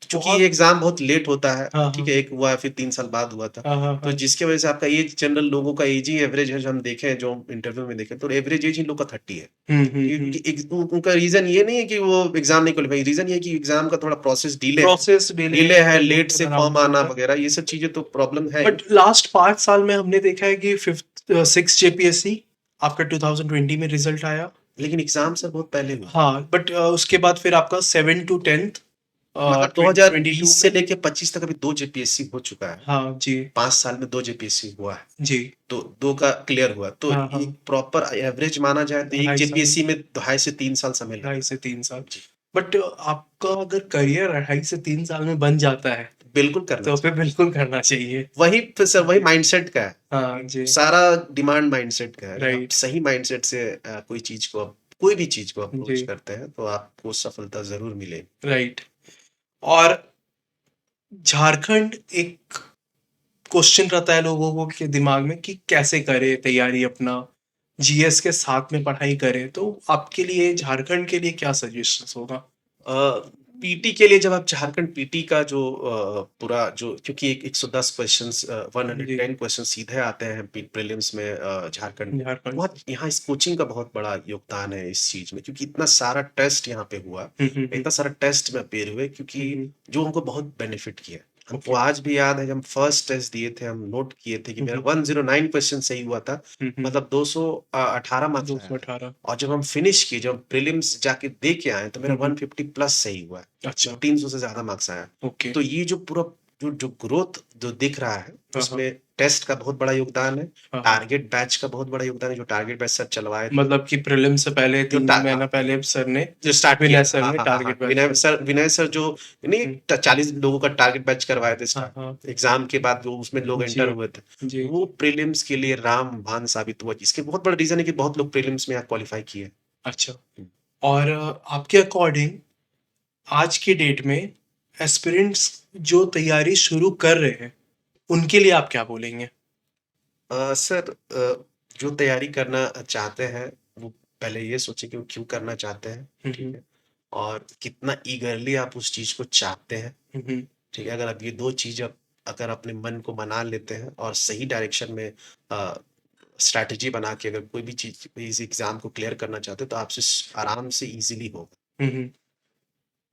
चूँकि ये बहुत। एग्ज़ाम बहुत लेट होता है, हाँ, ठीक है? हाँ। एक हुआ फिर 3 साल बाद हुआ था। हाँ, हाँ, तो हाँ। जिसकी वज़ह से आपका एज जनरल लोगों का एज ही एवरेज है जो हम देखें जो इंटरव्यू में देखें तो एवरेज एज इन लोग का 30 है। हुँ, हुँ, हुँ। क्योंकि उनका रीज़न ये नहीं है कि वो एग्ज़ाम नहीं क्वालीफाई रीज़न ये है कि एग्ज़ाम का थोड़ा प्रोसेस प्रोसेस डिले डिले है, है, प्रीलिम्स लेट का से फॉर्म टर्नआउट आना होता है। वग़ैरह ये सब चीज़ें तो प्रॉब्लम है ही। बट लास्ट 5 साल में हमने देखा है कि 6th जेपीएससी आपका 2020 में रिजल्ट आया। लेकिन एग्ज़ाम सर बहुत पहले हुआ। हाँ, बट उसके बाद फिर आपका 7 टू 10th मतलब 2022 2020 से में। लेके 25 तक अभी 2 जेपीएससी हो चुका है। हाँ जी। 5 साल में 2 जेपीएससी हुआ है। जी। तो 2 का क्लियर हुआ। तो हाँ, एक हाँ। प्रॉपर एवरेज माना जाए तो एक 2.5 साल, जेपीएससी में 2.5 से 3 साल समय 2.5 लगता से 3 साल। है। जी, बट आपका अगर करियर 2.5 से 3 साल में बन जाता है, बिल्कुल करना तो चाहिए। फिर बिल्कुल करना चाहिए। वही फिर सर वही जी। माइंडसेट का है। हाँ जी। सारा डिमांड माइंडसेट का है। अगर आप राइट। सही माइंडसेट से कोई भी चीज़ को जी। अप्रोच करते हैं तो आपको सफलता ज़रूर मिलेगी। राइट। और झारखंड एक क्वेश्चन रहता है लोगों को के दिमाग में कि कैसे करे तैयारी अपना, जीएस के साथ में पढ़ाई करे, तो आपके लिए झारखंड के लिए क्या सजेशंस होगा? पीटी के लिए जब आप झारखंड पीटी का जो पूरा जो क्योंकि एक 110 क्वेश्चंस जी। 110 क्वेश्चन सीधे आते हैं प्रीलिम्स में झारखंड में। झारखंड बहुत से। यहाँ इस कोचिंग का बहुत बड़ा योगदान है इस चीज में क्योंकि इतना सारा टेस्ट यहाँ पे हुआ इतना सारा टेस्ट में अपेयर हुए क्योंकि जो हमको बहुत बेनिफिट किया हमको ओके। आज भी याद है जब हम फर्स्ट टेस्ट दिए थे हम नोट किए थे कि मेरा 109 क्वेश्चन सही हुआ था मतलब 218 मार्क्स आया था 218। और जब हम फिनिश किए जब प्रीलिम्स जाके दे के आए तो मेरा हम्म, 150 प्लस सही हुआ है अच्छा। 300 से ज्यादा मार्क्स आया ओके। तो ये जो पूरा जो ग्रोथ जो दिख रहा है हाँ, हाँ। उसमें टेस्ट का बहुत बड़ा योगदान है हाँ, हाँ। टारगेट बैच का बहुत बड़ा योगदान है जो टारगेट बैच सर चलवाए थे मतलब कि प्रीलिम से पहले जो 3 महीना पहले सर ने, जो स्टार्ट किया विनय था सर हाँ ने हाँ हाँ हाँ टारगेट बैच। विनय सर जो नहीं हम्म, 40 लोगों का टारगेट बैच करवाए थे हाँ, स्टार्ट हाँ। एग्जाम के बाद जो उसमें लोग एंटर जी। हुए थे जी। वो प्रीलिम्स के लिए रामबाण साबित हुआ इसके बहुत बड़ा रीजन है कि बहुत लोग प्रीलिम्स में यहाँ क्वालिफाई किए अच्छा। और आपके अकॉर्डिंग आज की डेट में एस्पिरेंट्स जो तैयारी शुरू कर रहे हैं, उनके लिए आप क्या बोलेंगे? सर जो तैयारी करना चाहते हैं वो पहले ये सोचे कि वो क्यों करना चाहते हैं ठीक हम्म, है और कितना ईगरली आप उस चीज को चाहते हैं हम्म, ठीक है अगर आप ये दो चीज अगर अपने मन को मना लेते हैं और सही डायरेक्शन में स्ट्रैटेजी बना के अगर कोई भी चीज इस एग्जाम को क्लियर करना चाहते हैं तो आपसे आराम से इजीली होगा हम्म,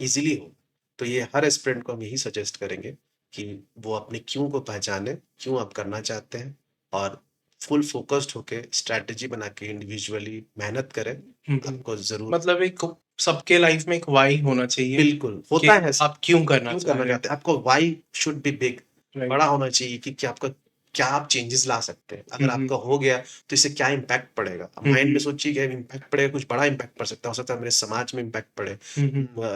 इजीली हो तो ये हर एस्पिरेंट को हम यही सजेस्ट करेंगे कि वो अपने क्यों को पहचाने क्यों आप करना चाहते हैं और फुल फोकस्ड होके स्ट्रैटेजी बना के इंडिविजुअली मेहनत करें हम्म। आपको जरूर मतलब एक सबके लाइफ में एक वाई होना चाहिए बिल्कुल कि होता है आप क्यों करना क्यों चाह करना रहे हैं। चाहते हैं आपको why should be big right. बड़ा होना चाहिए कि आपका क्या आप चेंजेस ला सकते हैं? अगर आपका हो गया तो इससे क्या इम्पैक्ट पड़ेगा? अब माइंड में सोचिए कि इम्पैक्ट पड़ेगा, कुछ बड़ा इम्पैक्ट पड़ सकता है। हो सकता है मेरे समाज में इम्पैक्ट पड़े,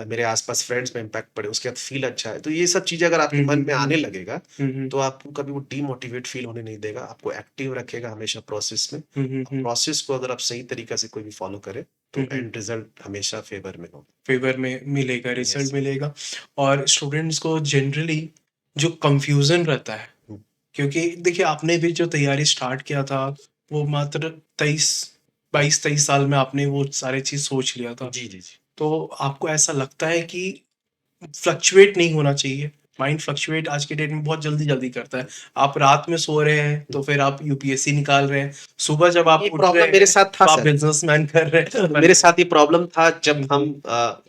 मेरे आस-पास फ्रेंड्स में इम्पैक्ट पड़े, उसके बाद फ़ील अच्छा है। तो ये सब चीज़ें अगर आपके मन में आने लगेगा, तो आपको कभी वो डीमोटिवेट फ़ील होने नहीं देगा, आपको एक्टिव रखेगा हमेशा प्रोसेस में। प्रोसेस को अगर आप सही तरीक़ा से कोई भी फ़ॉलो करे, तो एंड रिज़ल्ट हमेशा फ़ेवर में होगा। फ़ेवर में मिलेगा, रिज़ल्ट यस। मिलेगा। और स्टूडेंट्स को जनरली जो कन्फ्यूज़न रहता है, हुँ। क्योंकि देखिए आपने भी जो तैयारी स्टार्ट किया था, वो मात्र 22-23 साल में आपने वो सारी चीज़ सोच लिया था। जी, जी, जी। तो आपको ऐसा लगता है कि फ्लक्चुएट नहीं होना चाहिए? माइंड फ्लक्चुएट आज के डेट में बहुत जल्दी-जल्दी करता है। आप रात में सो रहे हैं, तो फिर आप यूपीएससी निकाल रहे हैं। सुबह जब आप ये उठ रहे प्रॉब्लम मेरे हैं, साथ था तो आप सर। बिज़नेसमैन कर रहे हैं। मेरे साथ ये प्रॉब्लम था जब हुँ, हम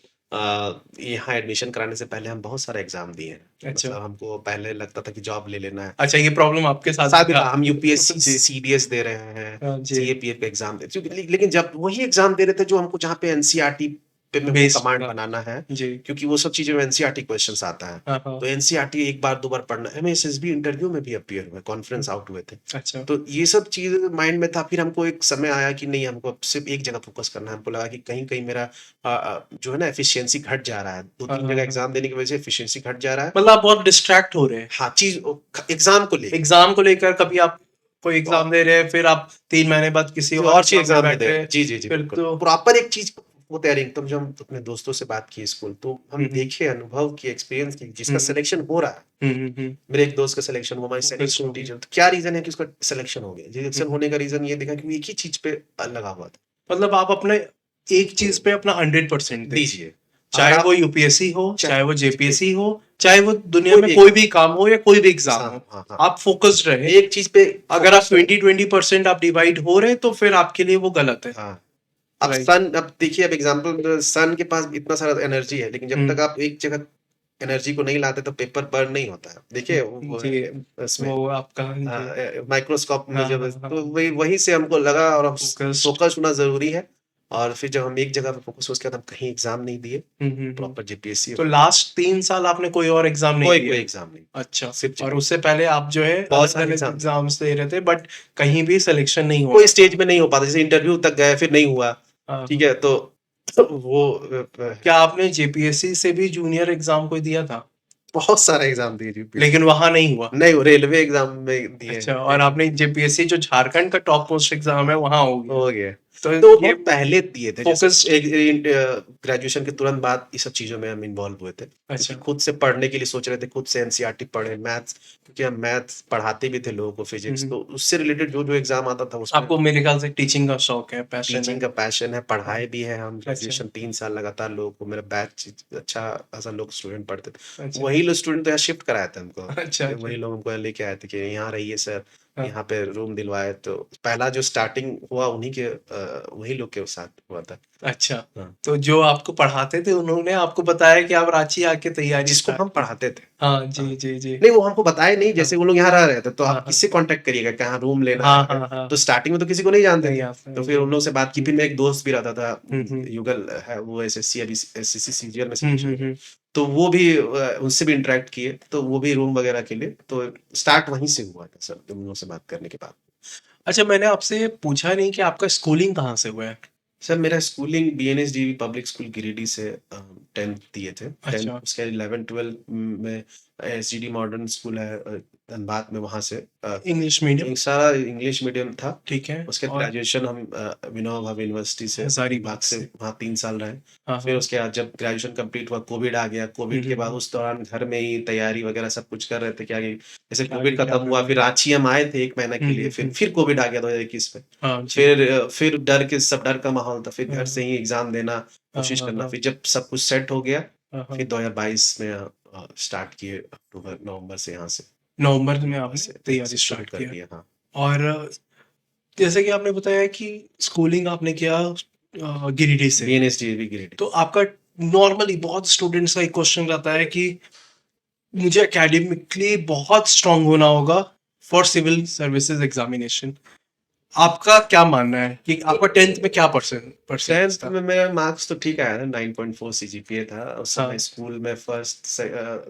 यहाँ एडमिशन कराने से पहले हम बहुत सारे एग्ज़ाम दिए हैं। अच्छा। मतलब हमको पहले लगता था कि जॉब ले लेना है। अच्छा, ये प्रॉब्लम आपके साथ साथ भी था था। हम यूपीएससी, जी। सीडीएस दे रहे हैं, जी। सीएपीएफ का एग्ज़ाम दे चूँकि लेकिन जब वही एग्ज़ाम दे रहे थे जो हमको जहाँ पे एनसीईआरटी पे मेरे को बेस्ड कमांड था। बनाना है, जी। क्योंकि वो सब चीज़ें में एनसीईआरटी क्वेश्चन्स आता है। हाँ, हाँ। तो एनसीईआरटी एक बार, 2 बार पढ़ना है। एमएसएसबी इंटरव्यू में भी अपीयर हुए, हुँ, कॉन्फ्रेंस आउट हुए थे। अच्छा। तो ये सब चीज़ माइंड में था, फिर हमको एक समय आया कि नहीं हमको अब सिर्फ़ एक जगह फ़ोकस करना है। हमको लगा कि कहीं-कहीं मेरा जो है ना एफिशिएंसी घट जा रहा है। हाँ, 2-3 हाँ, जगह हाँ। एग्ज़ाम देने की वज़ह से एफिशिएंसी घट जा रहा है। मतलब आप बहुत डिस्ट्रैक्ट हो रहे हैं। हाँ, चीज़ एग्ज़ाम को लेके। एग्ज़ाम को लेकर कभी आप कोई औ एग्ज़ाम दे रहे हैं, फिर आप 3 महीने बाद किसी किसी और और चीज़ एग्ज़ाम में एग्ज़ाम में बैठ दे रहे रहे हैं, हैं। जी, जी, जी, फिर बिल्कुल। तो प्रॉपर एक चीज़ वो तैयारी तब जब हम अपने दोस्तों से बात की स्कूल, तो हम हुँ, हुँ। देखे, अनुभव किए, एक्सपीरियंस किए, हुँ, जिसका हुँ। सिलेक्शन हो रहा है। हुँ। मेरे एक दोस्त का सिलेक्शन हुआ, हमारी सैनिक फ़ोकस्ड स्कूल हो गए। टीचर। तो क्या रीज़न है कि उसका सिलेक्शन हो गया? हुँ, सिलेक्शन हुँ। होने का रीज़न ये देखा कि वो एक ही चीज़ पे लगा हुआ था। मतलब आप अपने एक चीज़ पे अपना 100% दें। दीजिए। अगर चाहे वो आप यूपीएससी हो, चाहे चाहे वो जेपीएससी हो, चाहे वो दुनिया कोई में भी कोई भी काम हो या कोई भी एग्ज़ाम एग्ज़ाम हो, हाँ, हाँ। आप फ़ोकस्ड रहें। एक चीज़ पे अगर आप फ़ोकस रहे। 20-20% आप डिवाइड हो रहे हैं, तो फिर आपके लिए वो गलत है। हाँ। अब राइट। सन अब देखिए अब एग्ज़ाम्पल सन के पास इतना सारा एनर्जी है, लेकिन जब हुँ, तक आप एक जगह एनर्जी को नहीं लाते तो पेपर बर्न नहीं होता है। देखिए वो जी, उसमें वो आपका जी। माइक्रोस्कोप में हाँ, जब हाँ, तो हाँ। वही वहीं से हमको लगा और हम फ़ोकस्ड। फ़ोकस होना ज़रूरी है। और फिर जब हम एक जगह पे फ़ोकस हुआ उसके बाद हम कहीं एग्ज़ाम नहीं दिए, हुँ। प्रॉपर जेपीएससी तो लास्ट 3 साल आपने कोई और एग्ज़ाम नहीं कोई दिया? कोई एग्ज़ाम नहीं, अच्छा। सिर्फ़ और जेपीएससी। उससे पहले आप जो है बहुत सारे अलग-अलग एग्ज़ाम दिए। एग्ज़ाम्स दे रहे थे, बट कहीं भी सिलेक्शन नहीं हो कोई रहा स्टेज था। में नहीं हो पाता, जैसे इंटरव्यू तक गए फिर नहीं हुआ, हाँ, ठीक हाँ। है? तो वो क्या आपने जेपीएससी से भी जूनियर एग्ज़ाम कोई दिया था? बहुत सारे एग्ज़ाम दिए यूपीएससी। लेकिन वहाँ नहीं हुआ? नहीं, वो रेलवे एग्ज़ाम में दिए अच्छा, हैं। और आपने जेपीएससी जो झारखंड का टॉप मोस्ट एग्ज़ाम है, वहाँ हो गया। हो गया। तो तो वो ये बहुत पहले दिए थे, जैसे फ़ोकस्ड। ग्रेजुएशन के तुरंत बाद ये सब चीज़ों में हम इन्वॉल्व हुए थे। क्योंकि अच्छा। खुद से पढ़ने के लिए सोच रहे थे, खुद से एनसीईआरटी पढ़े, मैथ्स क्योंकि हम मैथ्स पढ़ाते भी थे लोगों को हुँ, फिज़िक्स, हुँ। तो उससे रिलेटेड जो-जो एग्ज़ाम आता था उसमें आपको मेरे ख़्याल से टीचिंग का शौक है, पैशन है। टीचिंग का पैशन है, हाँ, पढ़ाए भी हैं हम, अच्छा, ग्रेजुएशन 3 साल लगातार लोगों को मेरा बैच अच्छा खासा लोग स्टूडेंट पढ़ते थे। अच्छा। वही लोग स्टूडेंट तो यहाँ शिफ्ट कराए थे हमको। अच्छा। वही लोग हमको यहाँ लेके आए थे कि यहाँ रहिए सर, हाँ, यहाँ पे रूम दिलवाए। तो पहला जो स्टार्टिंग हुआ उन्हीं के वही लोग के साथ हुआ था। अच्छा। हाँ। तो जो आपको पढ़ाते थे, उन्होंने आपको बताया कि आप रांची आके तैयारी जिसको स्टार्ट हम कीजिए? पढ़ाते थे। हाँ, हाँ। जी। नहीं वो हमको बताए नहीं, हाँ, जैसे वो लोग यहाँ रह रहे थे, तो हाँ, आप हाँ। किससे कॉन्टैक्ट करिएगा, कहाँ रूम लेना हाँ, है? हाँ। तो स्टार्टिंग में तो किसी को नहीं जानते नहीं थे। आता तो है, फिर जी। उन लोगों से बात की, हुँ, फिर मैं एक दोस्त भी रहता था हुँ। युगल है, वो एसएससी अभी एसएससी सीजीएल में सिलेक्शन हुआ। हुँ। तो वो भी उनसे भी इंटरैक्ट किए, तो वो भी रूम वगैरह के लिए, तो स्टार्ट वहीं से हुआ था सर, उन लोगों से बात करने के बाद। अच्छा, मैंने आपसे पूछा नहीं कि आपका स्कूलिंग कहाँ से हुआ है? सर मेरा स्कूलिंग बीएनएसडीवी पब्लिक स्कूल गिरिडीह से 10th दिए थे। 10th अच्छा, उसके 11-12 में एसजीडी मॉडर्न स्कूल है धनबाद में, वहाँ से इंग्लिश मीडियम, ये सारा इंग्लिश मीडियम था। ठीक है। उसके बाद और ग्रेजुएशन हम विनोबा भावे यूनिवर्सिटी से हज़ारीबाग धनबाद से से। वहाँ 3 साल रहे। हाँ, फिर हाँ। उसके बाद जब ग्रेजुएशन कंप्लीट हुआ, कोविड आ गया। कोविड के बाद हुँ। उस दौरान घर में ही तैयारी वगैरह सब कुछ कर रहे थे, क्या कि जैसे क्या कोविड आगे क्या खत्म हुआ, करना फिर है? रांची हम आए थे 1 महीना के लिए, हुँ। फिर कोविड आ गया 2021 में। हाँ जी। फिर डर का माहौल था, फिर घर से हाँ, ही एग्ज़ाम देना, कोशिश करना। हाँ। फिर जब सब कुछ सेट हो गया, फिर हाँ। 2022 में स्टार्ट किए अक्टूबर नवंबर से यहाँ से नवंबर में वहाँ आपने से तैयारी शुरू स्टार्ट कर किया। दिया। हाँ। और जैसे कि आपने बताया कि स्कूलिंग आपने किया गिरिडीह से। बीएनएसडीवी गिरिडीह। तो आपका नॉर्मली बहुत स्टूडेंट्स का एक क्वेश्चन रहता है कि मुझे एकेडमिकली बहुत स्ट्रांग होना होगा फॉर सिविल सर्विसेज एग्जामिनेशन। आपका क्या मानना है कि आपका 10th में क्या परसेंटेज 10th था? में मेरा मार्क्स तो ठीक आया था, 9.4 सीजीपीए था। उस समय हाँ, स्कूल में फर्स्ट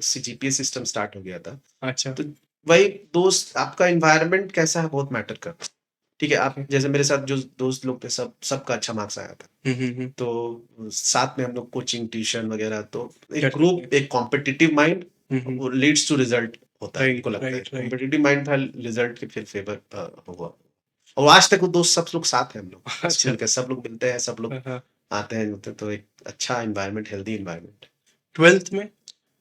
सीजीपीए सिस्टम स्टार्ट हो गया था। अच्छा। तो वही दोस्त आपका एनवायरनमेंट कैसा है बहुत मैटर करता है। ठीक है, आप ओके। जैसे मेरे साथ जो दोस्त लोग थे सबका अच्छा मार्क्स आया था। तो साथ में हम लोग कोचिंग, ट्यूशन वगैरह, तो एक करेक्ट, ग्रुप, करेक्ट। एक कॉम्पिटिटिव माइंड वो लीड्स टू रिजल्ट होता है, राइट, हमको लगता है। Right, right. कॉम्पिटिटिव माइंड था, रिजल्ट के फिर फेवर हुआ। और आज तक वो दोस्त सब लोग साथ हैं हम लोग, अच्छा। स्कूल के सब लोग मिलते हैं, सब लोग हाँ, हाँ। आते हैं जुलते हैं, तो एक अच्छा एनवायरनमेंट, हेल्दी एनवायरनमेंट। 12th में?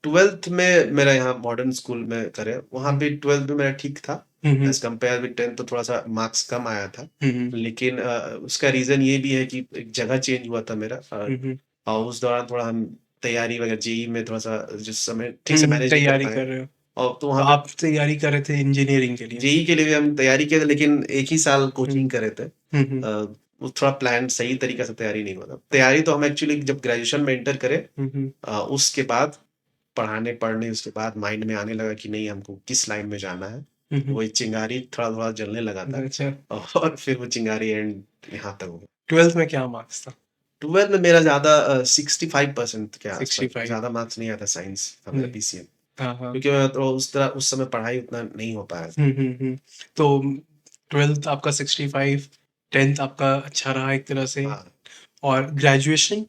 12th में मेरा यहाँ मॉडर्न स्कूल में करे, वहाँ हुँ। पे 12th में मेरा ठीक था। हुँ, एज कम्पेयर विद 10th तो थोड़ा सा मार्क्स कम आया था। हुँ। लेकिन उसका रीजन ये भी है कि एक जगह चेंज हुआ था मेरा, हुँ। और उस दौरान थोड़ा हम तैयारी वगैरह जेई में थोड़ा सा जिस समय ठीक से मैनेज नहीं कर तैयारी पाए। कर रहे हो। और तो तो वहाँ पे आप तैयारी कर रहे थे इंजीनियरिंग के लिए? जेई के लिए भी हम तैयारी किए थे, लेकिन एक ही साल हुँ। कोचिंग करे थे। हुँ। वो थोड़ा प्लान सही तरीके से तैयारी नहीं हुआ था। तैयारी तो हम एक्चुअली जब ग्रेजुएशन में एंटर करे, हुँ। उसके बाद पढ़ने उसके बाद माइंड में आने लगा कि नहीं, हमको किस लाइन में जाना है। हुँ। वही चिंगारी थोड़ा-थोड़ा जलने लगा था, अच्छा। और फिर वो चिंगारी एंड यहाँ तक हो गया। 12th में क्या मार्क्स था? 12th में मेरा ज़्यादा 65% के आसपास, 65। ज़्यादा मार्क्स नहीं आया था साइंस था मेरा, जी। पीसीएम। हाँ, हाँ। क्योंकि मैं तो उस तरह उस समय पढ़ाई उतना नहीं हो पाया था। तो 12th आपका 65, 10th आपका अच्छा रहा एक तरह से, हाँ, और ग्रेजुएशन?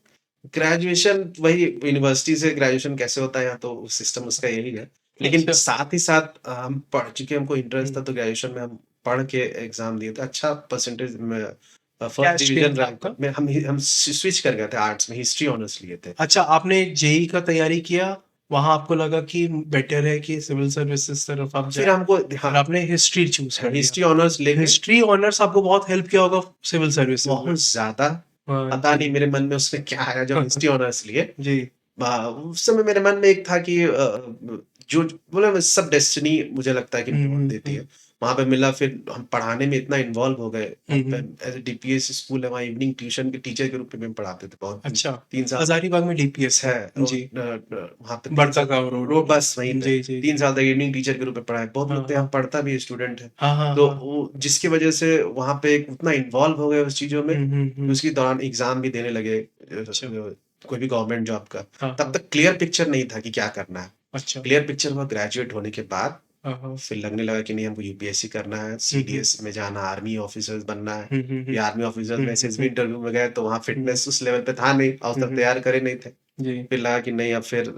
ग्रेजुएशन वही यूनिवर्सिटी से ग्रेजुएशन कैसे होता है, यहाँ तो सिस्टम उसका यही है। लेकिन अच्छा। साथ ही साथ हम पढ़ चूँकि हमको इंटरेस्ट था, हुँ। तो ग्रेजुएशन में हम पढ़ के एग्ज़ाम दिए थे। अच्छा परसेंटेज में क्या फर्स्ट स्ट्रीम डिवीज़न था रैंक आपका? में हम स्विच कर गए थे आर्ट्स में, हिस्ट्री ऑनर्स लिए थे। अच्छा, आपने जेईई का तैयारी किया, वहाँ आपको लगा कि बेटर है कि सिविल सर्विसेज तरफ आप फिर जाएँ, हमको और हाँ, आपने हिस्ट्री चूज़ कर लिया। हिस्ट्री ऑनर्स लेके हिस्ट्री ऑनर्स आपको बहुत हेल्प किया होगा सिविल सर्विसेज में। बहुत ज़्यादा, हाँ पता जी। नहीं मेरे मन में उसमें क्या आया जब हिस्ट्री ऑनर्स लिए। जी। उस समय मेरे मन में एक था कि जो बोले सब डेस्टिनी मुझे लगता है कि मोड़ देती है। वहाँ पे मिला, फिर हम पढ़ाने में इतना इन्वॉल्व हो गए। एज ए डीपीएस स्कूल है, वहाँ इवनिंग ट्यूशन के टीचर के रूप में हम पढ़ाते थे बहुत। अच्छा, 3 साल हज़ारीबाग में डीपीएस है, है। और जी। वहाँ पे 3 बढ़ता साल गाँव रोड। रोड बस वहीं पे जी, जी, 3 जी। साल तक इवनिंग टीचर के रूप में पढ़ाए। बहुत हाँ, लोग थे, हाँ। यहाँ पढ़ता भी स्टूडेंट है। हाँ, हाँ, तो हाँ। वो जिसकी वजह से वहाँ पे एक उतना इन्वॉल्व हो गए उस चीज़ों में, हुँ। उसके दौरान एग्ज़ाम भी देने लगे, अच्छा। कोई भी गवर्नमेंट जॉब का। हाँ, तब हाँ। तक क्लियर पिक्चर नहीं था कि क्या करना है। अच्छा। क्लियर पिक्चर हुआ ग्रेजुएट होने के बाद, हाँ, हाँ। फिर लगने लगा कि नहीं, हमको यूपीएससी करना है, सीडीएस में जाना, आर्मी ऑफिसर्स बनना है। फिर आर्मी ऑफिसर्स में एसएसबी इंटरव्यू में गए, तो वहाँ फिटनेस उस लेवल पे था नहीं, और तब तैयार करे नहीं थे। जी। फिर लगा कि नहीं, अब फिर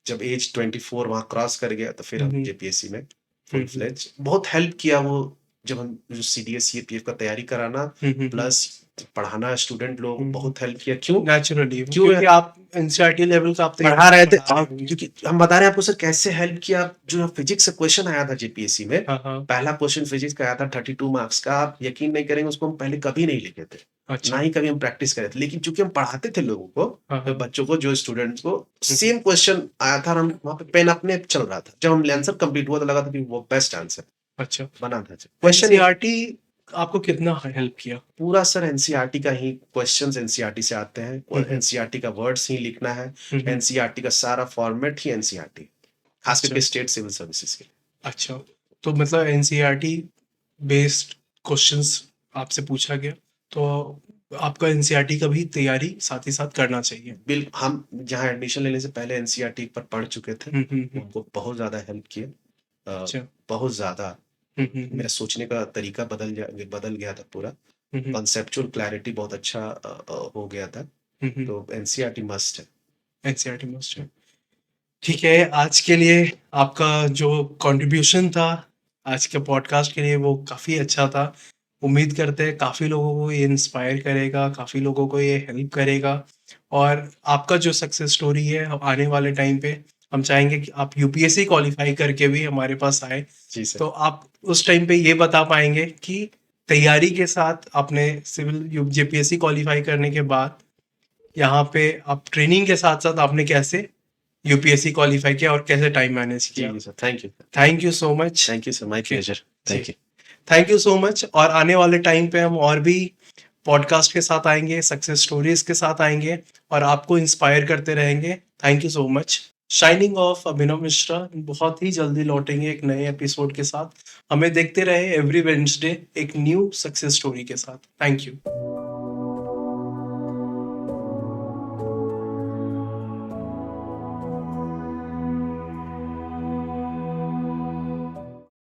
जब एज 24 वहाँ क्रॉस कर गया, तो फिर हम जेपीएससी में फुल फ्लेज। बहुत हेल्प किया वो, जब हम जो सीडीएस सीपीएफ का तैयारी कराना प्लस पढ़ाना स्टूडेंट लोग, बहुत हेल्प किया। क्यों नेचुरली, क्यों क्योंकि आप एनसीईआरटी लेवल का आप पढ़ा रहे थे, पढ़ा और रहे होंगे। क्योंकि हम बता रहे हैं आपको सर कैसे हेल्प किया। जो फिजिक्स से क्वेश्चन आया था जेपीएससी में, हाँ, हाँ। पहला क्वेश्चन फिजिक्स का आया था 32 मार्क्स का। आप यकीन नहीं करेंगे, उसको हम पहले कभी नहीं लिखे थे, अच्छा। ना ही कभी हम प्रैक्टिस करे थे। लेकिन चूंकि हम पढ़ाते थे लोगों को, हाँ, हाँ। बच्चों को, जो स्टूडेंट्स को, सेम क्वेश्चन आया था, और हम वहाँ पे पेन अपने चल रहा था। जब हम आंसर कंप्लीट हुआ, तो लगा था कि वो बेस्ट आंसर अच्छा। बना था। क्वेश्चन एनसीईआरटी आपको कितना हेल्प किया? पूरा सर एनसीईआरटी का ही क्वेश्चंस एनसीईआरटी से आते हैं, और एनसीईआरटी का वर्ड्स ही लिखना है। एनसीईआरटी का सारा फॉर्मेट ही एनसीईआरटी, खास करके स्टेट सिविल सर्विसेज के लिए। अच्छा, तो मतलब एनसीईआरटी बेस्ड क्वेश्चंस आपसे पूछा गया, तो आपका एनसीईआरटी का भी तैयारी साथ ही साथ करना चाहिए। बिल हम जहाँ एडमिशन लेने से पहले एनसीईआरटी पर पढ़ चुके थे, उनको बहुत ज्यादा हेल्प किया। अच्छा। बहुत ज्यादा मेरा सोचने का तरीका बदल गया था पूरा। कॉन्सेप्चुअल क्लैरिटी बहुत अच्छा हो गया था। तो एनसीईआरटी मस्ट है। एनसीईआरटी मस्ट है। ठीक है, आज के लिए आपका जो कंट्रीब्यूशन था आज के पॉडकास्ट के लिए, वो काफ़ी अच्छा था। उम्मीद करते हैं काफ़ी लोगों को ये इंस्पायर करेगा, काफ़ी लोगों को ये हेल्प करेगा, और आपका जो सक्सेस स्टोरी है आने वाले टाइम पे हम चाहेंगे कि आप यूपीएससी क्वालिफाई करके भी हमारे पास आए। जी सर। तो आप उस टाइम पे ये बता पाएंगे कि तैयारी के साथ आपने सिविल जेपीएससी क्वालिफाई करने के बाद यहाँ पे आप ट्रेनिंग के साथ साथ आपने कैसे यूपीएससी क्वालिफाई किया और कैसे टाइम मैनेज किया। जी sir, thank you. Thank you so much. Thank you sir, my pleasure. Thank you. Thank you so much. और आने वाले टाइम पे हम और भी पॉडकास्ट के साथ आएंगे, सक्सेस स्टोरीज के साथ आएंगे, और आपको इंस्पायर करते रहेंगे। Thank you so much. Shining of Abhinav Mishra. बहुत ही जल्दी लौटेंगे एक नए एपिसोड के साथ। हमें देखते रहे एवरी वेडनेसडे एक न्यू सक्सेस स्टोरी के साथ। Thank you.